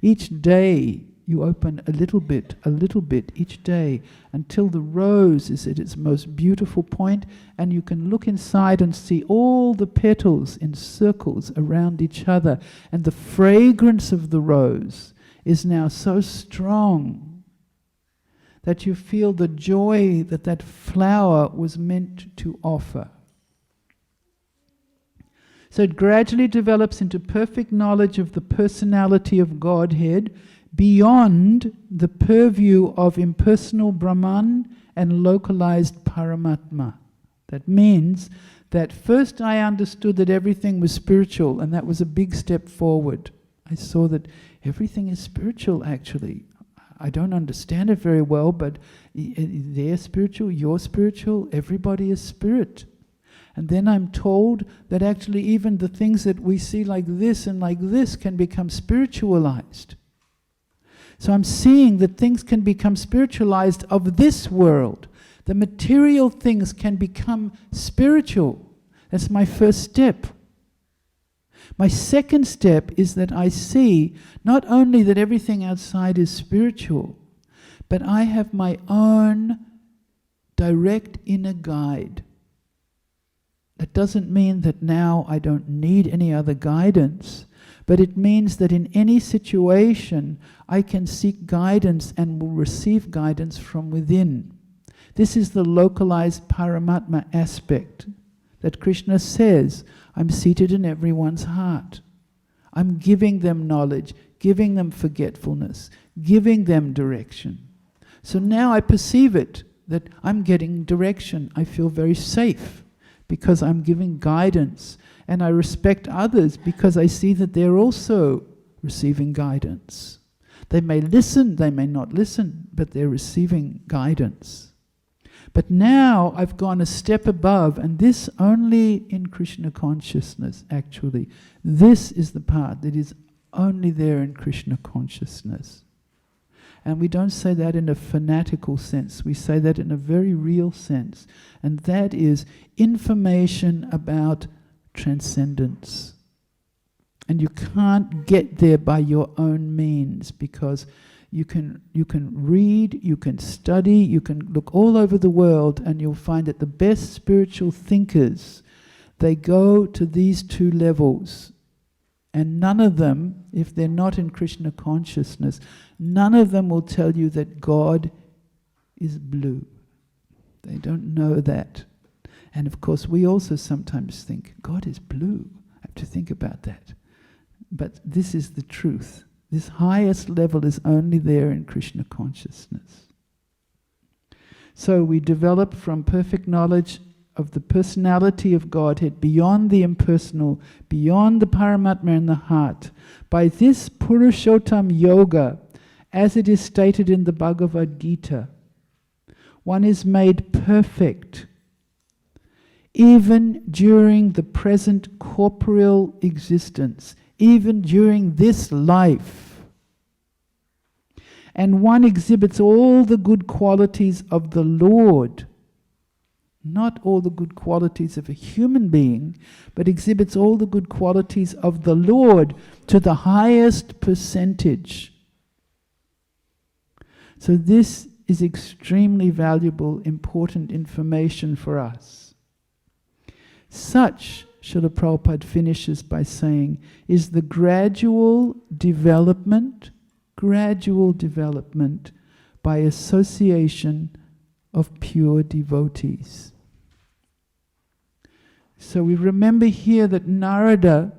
Each day you open a little bit each day, until the rose is at its most beautiful point, and you can look inside and see all the petals in circles around each other, and the fragrance of the rose is now so strong that you feel the joy that that flower was meant to offer. So it gradually develops into perfect knowledge of the personality of Godhead beyond the purview of impersonal Brahman and localized Paramatma. That means that first I understood that everything was spiritual, and that was a big step forward. I saw that everything is spiritual actually. I don't understand it very well, but they're spiritual, you're spiritual, everybody is spirit. And then I'm told that actually even the things that we see like this and like this can become spiritualized. So I'm seeing that things can become spiritualized of this world. The material things can become spiritual. That's my first step. My second step is that I see not only that everything outside is spiritual, but I have my own direct inner guide. That doesn't mean that now I don't need any other guidance, but it means that in any situation I can seek guidance and will receive guidance from within. This is the localized Paramatma aspect that Krishna says, I'm seated in everyone's heart. I'm giving them knowledge, giving them forgetfulness, giving them direction. So now I perceive it, that I'm getting direction. I feel very safe because I'm giving guidance. And I respect others because I see that they're also receiving guidance. They may listen, they may not listen, but they're receiving guidance. But now I've gone a step above, and this only in Krishna consciousness, actually. This is the part that is only there in Krishna consciousness. And we don't say that in a fanatical sense, we say that in a very real sense. And that is information about transcendence. And you can't get there by your own means, because you can read, you can study, you can look all over the world, and you'll find that the best spiritual thinkers, they go to these two levels. And none of them, if they're not in Krishna consciousness, none of them will tell you that God is blue. They don't know that. And of course we also sometimes think, God is blue. I have to think about that. But this is the truth. This highest level is only there in Krishna consciousness. So we develop from perfect knowledge of the personality of Godhead beyond the impersonal, beyond the Paramatma in the heart. By this Purushottam Yoga, as it is stated in the Bhagavad Gita, One is made perfect even during the present corporeal existence, even during this life. And one exhibits all the good qualities of the Lord, not all the good qualities of a human being, but exhibits all the good qualities of the Lord to the highest percentage. So this is extremely valuable, important information for us. Such, Srila Prabhupada finishes by saying, is the gradual development by association of pure devotees. So we remember here that Narada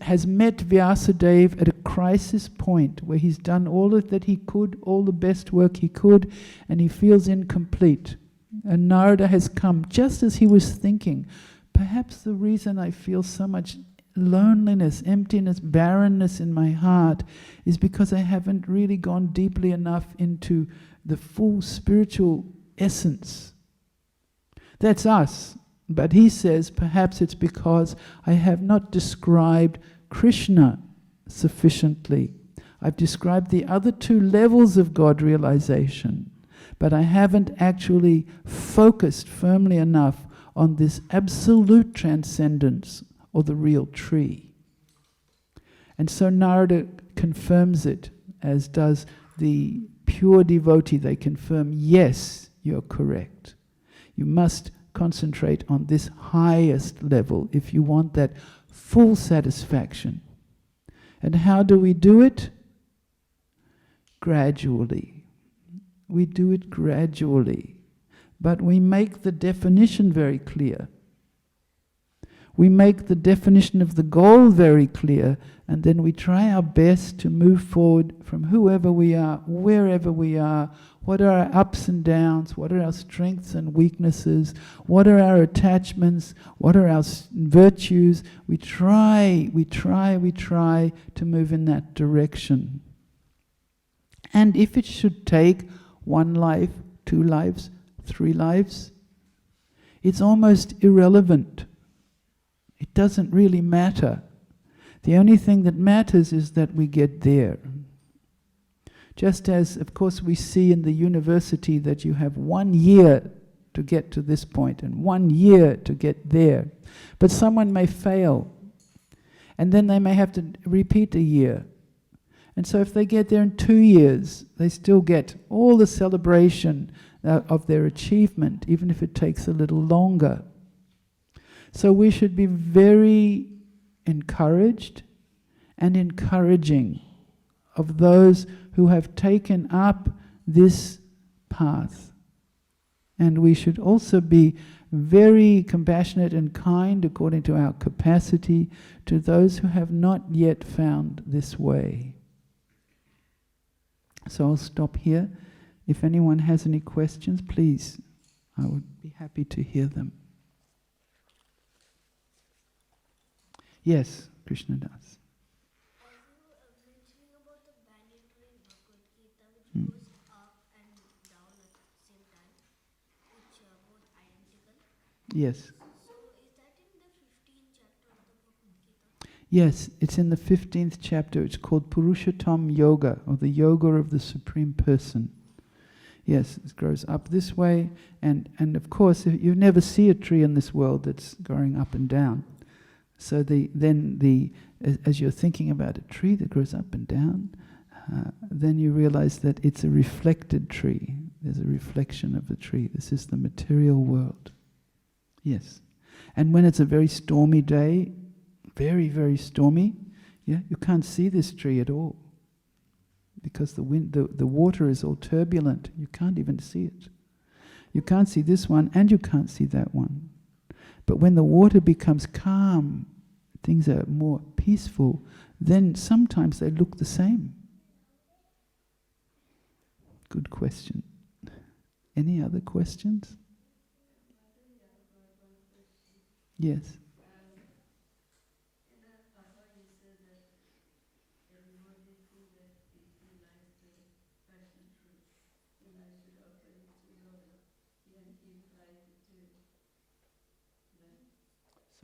has met Vyasadeva at a crisis point where he's done all that he could, all the best work he could, and he feels incomplete. And Narada has come just as he was thinking, perhaps the reason I feel so much loneliness, emptiness, barrenness in my heart is because I haven't really gone deeply enough into the full spiritual essence. That's us. But he says perhaps it's because I have not described Krishna sufficiently. I've described the other two levels of God realization, but I haven't actually focused firmly enough on this absolute transcendence or the real tree. And so Narada confirms it, as does the pure devotee. They confirm, yes, you're correct. You must concentrate on this highest level if you want that full satisfaction. And how do we do it? Gradually. We do it gradually. But we make the definition very clear. We make the definition of the goal very clear, and then we try our best to move forward from whoever we are, wherever we are. What are our ups and downs? What are our strengths and weaknesses? What are our attachments? What are our virtues? We try to move in that direction. And if it should take 1 life, 2 lives, 3 lives, it's almost irrelevant. It doesn't really matter. The only thing that matters is that we get there. Just as, of course, we see in the university that you have 1 year to get to this point and 1 year to get there. But someone may fail, and then they may have to repeat a year. And so if they get there in 2 years, they still get all the celebration of their achievement, even if it takes a little longer. So we should be very encouraged and encouraging of those who have taken up this path. And we should also be very compassionate and kind according to our capacity to those who have not yet found this way. So I'll stop here. If anyone has any questions, please, I would be happy to hear them. Yes, Krishna Das. As you were mentioning about the banditry in Bhagavad Gita, which goes up and down at the same time, which are both identical. Yes. So is that in the 15th chapter of the Bhagavad Gita? Yes, it's in the 15th chapter. It's called Purushottam Yoga, or the Yoga of the Supreme Person. Yes, it grows up this way, and of course, you never see a tree in this world that's going up and down. So as you're thinking about a tree that grows up and down, then you realize that it's a reflected tree. There's a reflection of the tree. This is the material world. Yes. And when it's a very stormy day, very, very stormy, yeah, you can't see this tree at all. Because the water is all turbulent. You can't even see it. You can't see this one, and you can't see that one. But when the water becomes calm, things are more peaceful, then sometimes they look the same. Good question. Any other questions? Yes.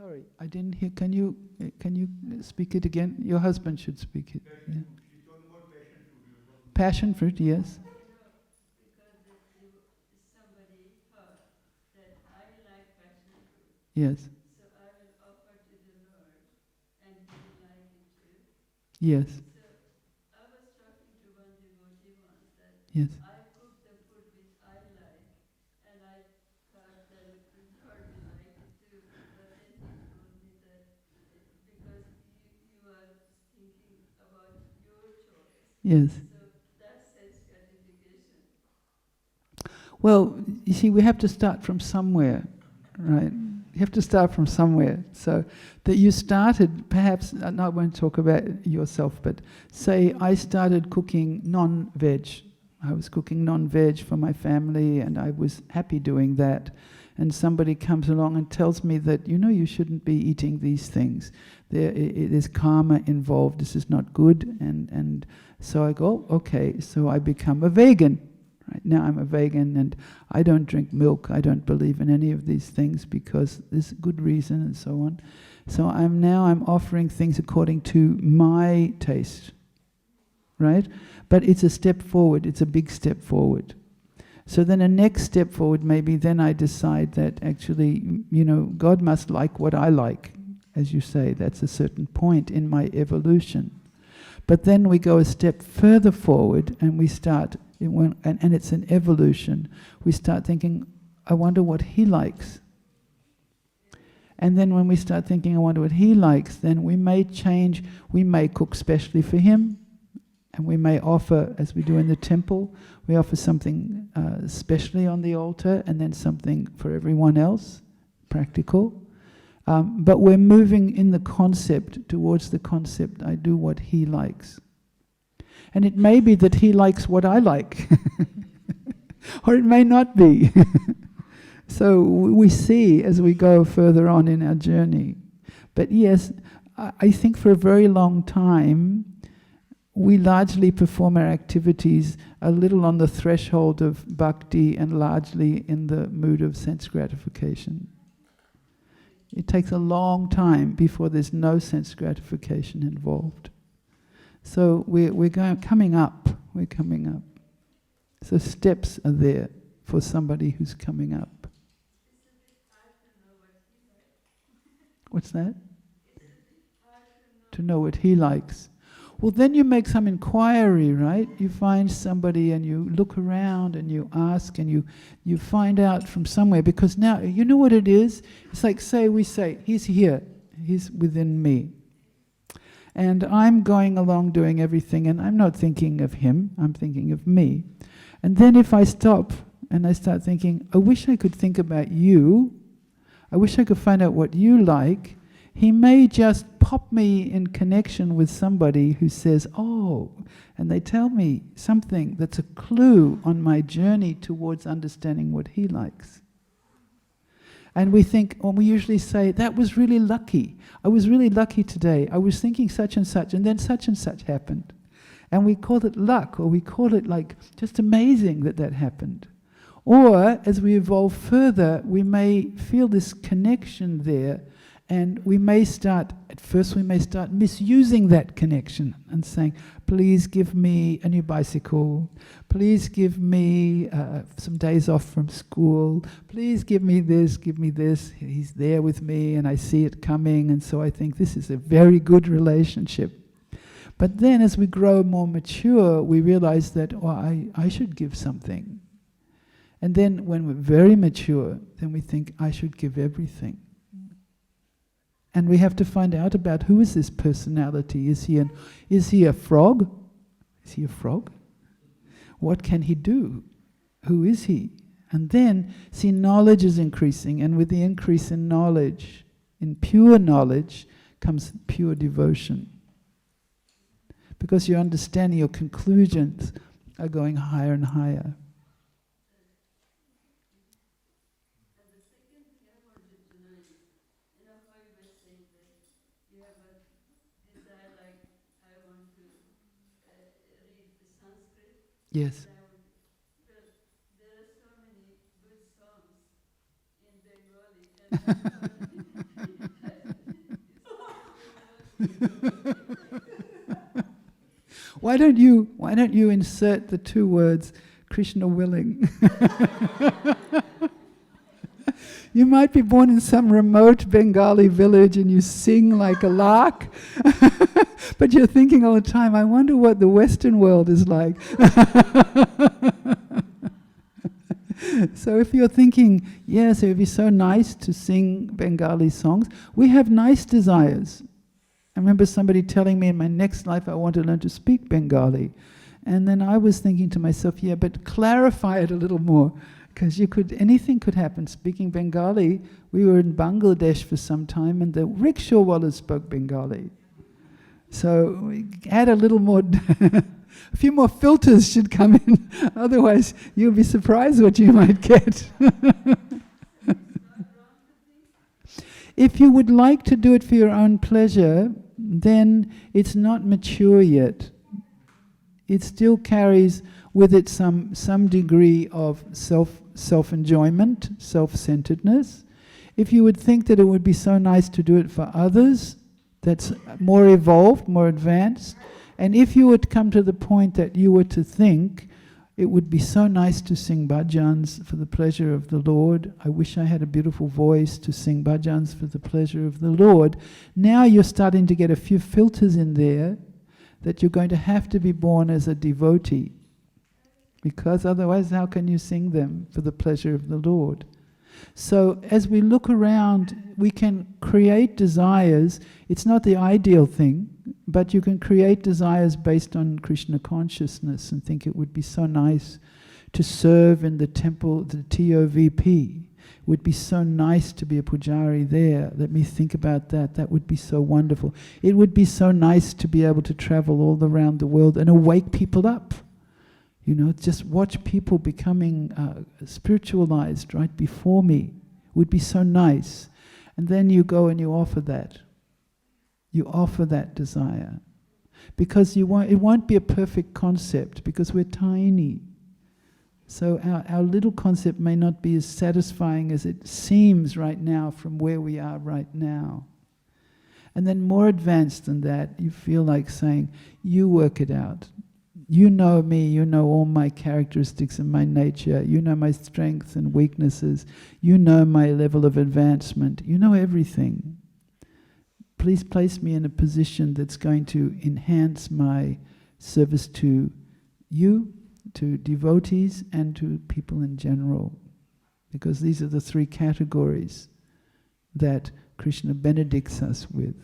Sorry, I didn't hear. Can you speak it again? Your husband should speak it. Yeah. She's talking about passion fruit. Passion fruit, yes. Because somebody heard that I like passion fruit, Yes. so I will offer to the Lord, and He will like it too. Yes. So I was talking to one devotee once that Yes. I cook the food which I like, and I thought that the Lord will like it too. But then He told me that because you are thinking about your choice, Yes. so that's sense gratification. Well, you see, we have to start from somewhere, right? You have to start from somewhere. So that you started, perhaps, I won't talk about yourself, but say I started cooking non-veg. I was cooking non-veg for my family, and I was happy doing that. And somebody comes along and tells me that, you shouldn't be eating these things. There's karma involved, this is not good. And so I go, okay, so I become a vegan. Right now I'm a vegan and I don't drink milk. I don't believe in any of these things because there's good reason and so on. So I'm offering things according to my taste, right? But it's a step forward. It's a big step forward. So then a next step forward, maybe then I decide that actually, God must like what I like. As you say, that's a certain point in my evolution. But then we go a step further forward and we start, and it's an evolution. We start thinking, I wonder what he likes. And then when we start thinking, I wonder what he likes, then we may change, we may cook specially for him, and we may offer, as we do in the temple, we offer something specially on the altar, and then something for everyone else, practical. But we're moving in the concept, towards the concept, I do what he likes. And it may be that he likes what I like, or it may not be. So we see as we go further on in our journey. But yes, I think for a very long time, we largely perform our activities a little on the threshold of bhakti and largely in the mood of sense gratification. It takes a long time before there's no sense gratification involved. So we're coming up. We're coming up. So steps are there for somebody who's coming up. What's that? To know what he likes. Well, then you make some inquiry, right? You find somebody and you look around and you ask and you find out from somewhere, because now, you know what it is? It's like, we say, he's here, he's within me. And I'm going along doing everything and I'm not thinking of him, I'm thinking of me. And then if I stop and I start thinking, I wish I could think about you, I wish I could find out what you like, he may just pop me in connection with somebody who says, oh, and they tell me something that's a clue on my journey towards understanding what he likes. And we think, or we usually say, that was really lucky. I was really lucky today. I was thinking such and such happened. And we call it luck, or we call it like just amazing that happened. Or, as we evolve further, we may feel this connection there, and we may start misusing that connection and saying, please give me a new bicycle, please give me some days off from school, please give me this, he's there with me and I see it coming, and so I think this is a very good relationship. But then as we grow more mature, we realize that, I should give something. And then when we're very mature, then we think, I should give everything. And we have to find out about who is this personality. Is he a frog? Is he a frog? What can he do? Who is he? And then, see, knowledge is increasing, and with the increase in knowledge, in pure knowledge, comes pure devotion. Because your understanding, your conclusions are going higher and higher. Yes. Well, there are so many good songs in Bengali, and I Why don't you insert the two words, Krishna willing? You might be born in some remote Bengali village and you sing like a lark, but you're thinking all the time, I wonder what the Western world is like. So if you're thinking, yes, it would be so nice to sing Bengali songs, we have nice desires. I remember somebody telling me in my next life I want to learn to speak Bengali. And then I was thinking to myself, yeah, but clarify it a little more. Because anything could happen. Speaking Bengali, we were in Bangladesh for some time and the rickshawwallas spoke Bengali. So we add a little more, a few more filters should come in. Otherwise, you'll be surprised what you might get. If you would like to do it for your own pleasure, then it's not mature yet. It still carries with it some degree of self-enjoyment, self-centeredness. If you would think that it would be so nice to do it for others, that's more evolved, more advanced. And if you would come to the point that you were to think, it would be so nice to sing bhajans for the pleasure of the Lord. I wish I had a beautiful voice to sing bhajans for the pleasure of the Lord. Now you're starting to get a few filters in there that you're going to have to be born as a devotee. Because otherwise, how can you sing them for the pleasure of the Lord? So as we look around, we can create desires. It's not the ideal thing, but you can create desires based on Krishna consciousness and think it would be so nice to serve in the temple, the TOVP. It would be so nice to be a pujari there. Let me think about that. That would be so wonderful. It would be so nice to be able to travel all around the world and awake people up. You know, just watch people becoming spiritualized right before me. It would be so nice. And then you go and you offer that. You offer that desire. Because it won't be a perfect concept, because we're tiny. So our little concept may not be as satisfying as it seems right now from where we are right now. And then more advanced than that, you feel like saying, you work it out. You know me, you know all my characteristics and my nature, you know my strengths and weaknesses, you know my level of advancement, you know everything. Please place me in a position that's going to enhance my service to you, to devotees, and to people in general. Because these are the three categories that Krishna benedicts us with.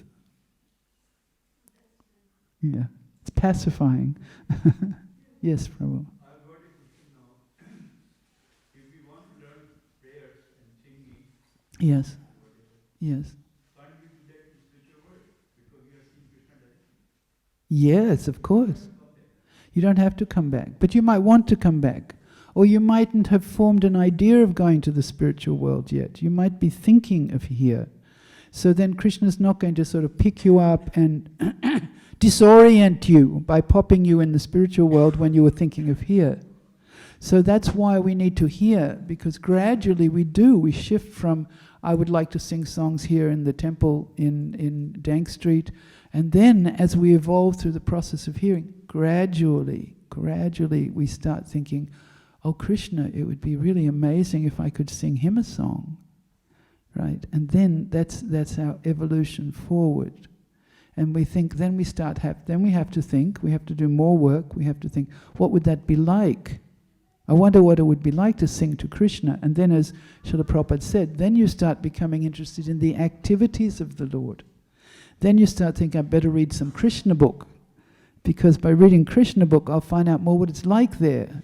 Yeah. It's pacifying. Yes, Prabhu. I've got a question now. If we want to learn prayers and singing, Yes. Yes. can't we do that in spiritual world? Because we are seeing Krishna directly. Yes, of course. You don't have to come back. But you might want to come back. Or you mightn't have formed an idea of going to the spiritual world yet. You might be thinking of here. So then Krishna's not going to sort of pick you up and disorient you by popping you in the spiritual world when you were thinking of here. So that's why we need to hear, because gradually we shift from, I would like to sing songs here in the temple in Dank Street, and then as we evolve through the process of hearing, gradually we start thinking, oh Krishna, it would be really amazing if I could sing him a song, right? And then that's our evolution forward. And we think, then we have to think, we have to do more work, we have to think, what would that be like? I wonder what it would be like to sing to Krishna. And then as Srila Prabhupada said, then you start becoming interested in the activities of the Lord. Then you start thinking, I better read some Krishna book, because by reading Krishna book, I'll find out more what it's like there.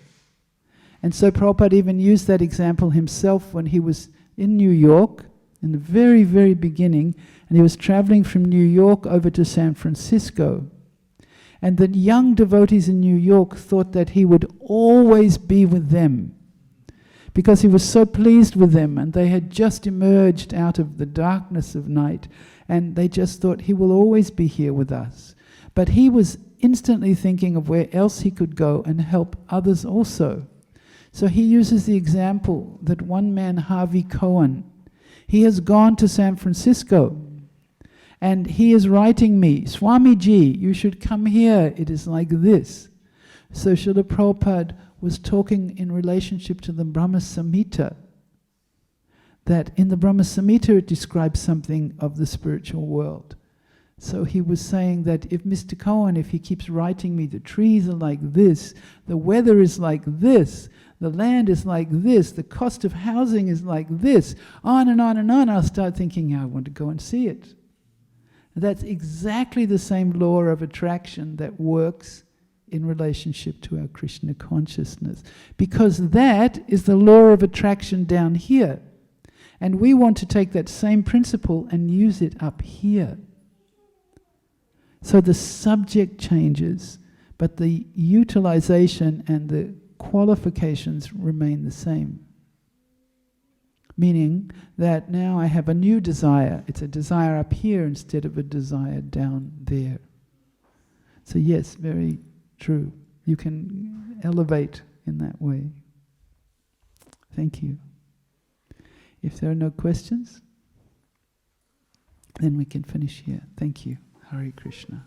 And so Prabhupada even used that example himself when he was in New York, in the very, very beginning, and he was traveling from New York over to San Francisco. And the young devotees in New York thought that he would always be with them, because he was so pleased with them, and they had just emerged out of the darkness of night, and they just thought, he will always be here with us. But he was instantly thinking of where else he could go and help others also. So he uses the example that one man, Harvey Cohen, he has gone to San Francisco, And he is writing me, Swamiji, you should come here, it is like this. So Srila Prabhupada was talking in relationship to the Brahma Samhita, that in the Brahma Samhita it describes something of the spiritual world. So he was saying that if Mr. Cohen, if he keeps writing me, the trees are like this, the weather is like this, the land is like this, the cost of housing is like this, on and on and on, I'll start thinking, yeah, I want to go and see it. That's exactly the same law of attraction that works in relationship to our Krishna consciousness. Because that is the law of attraction down here. And we want to take that same principle and use it up here. So the subject changes, but the utilization and the qualifications remain the same. Meaning that now I have a new desire. It's a desire up here instead of a desire down there. So yes, very true. You can elevate in that way. Thank you. If there are no questions, then we can finish here. Thank you. Hare Krishna.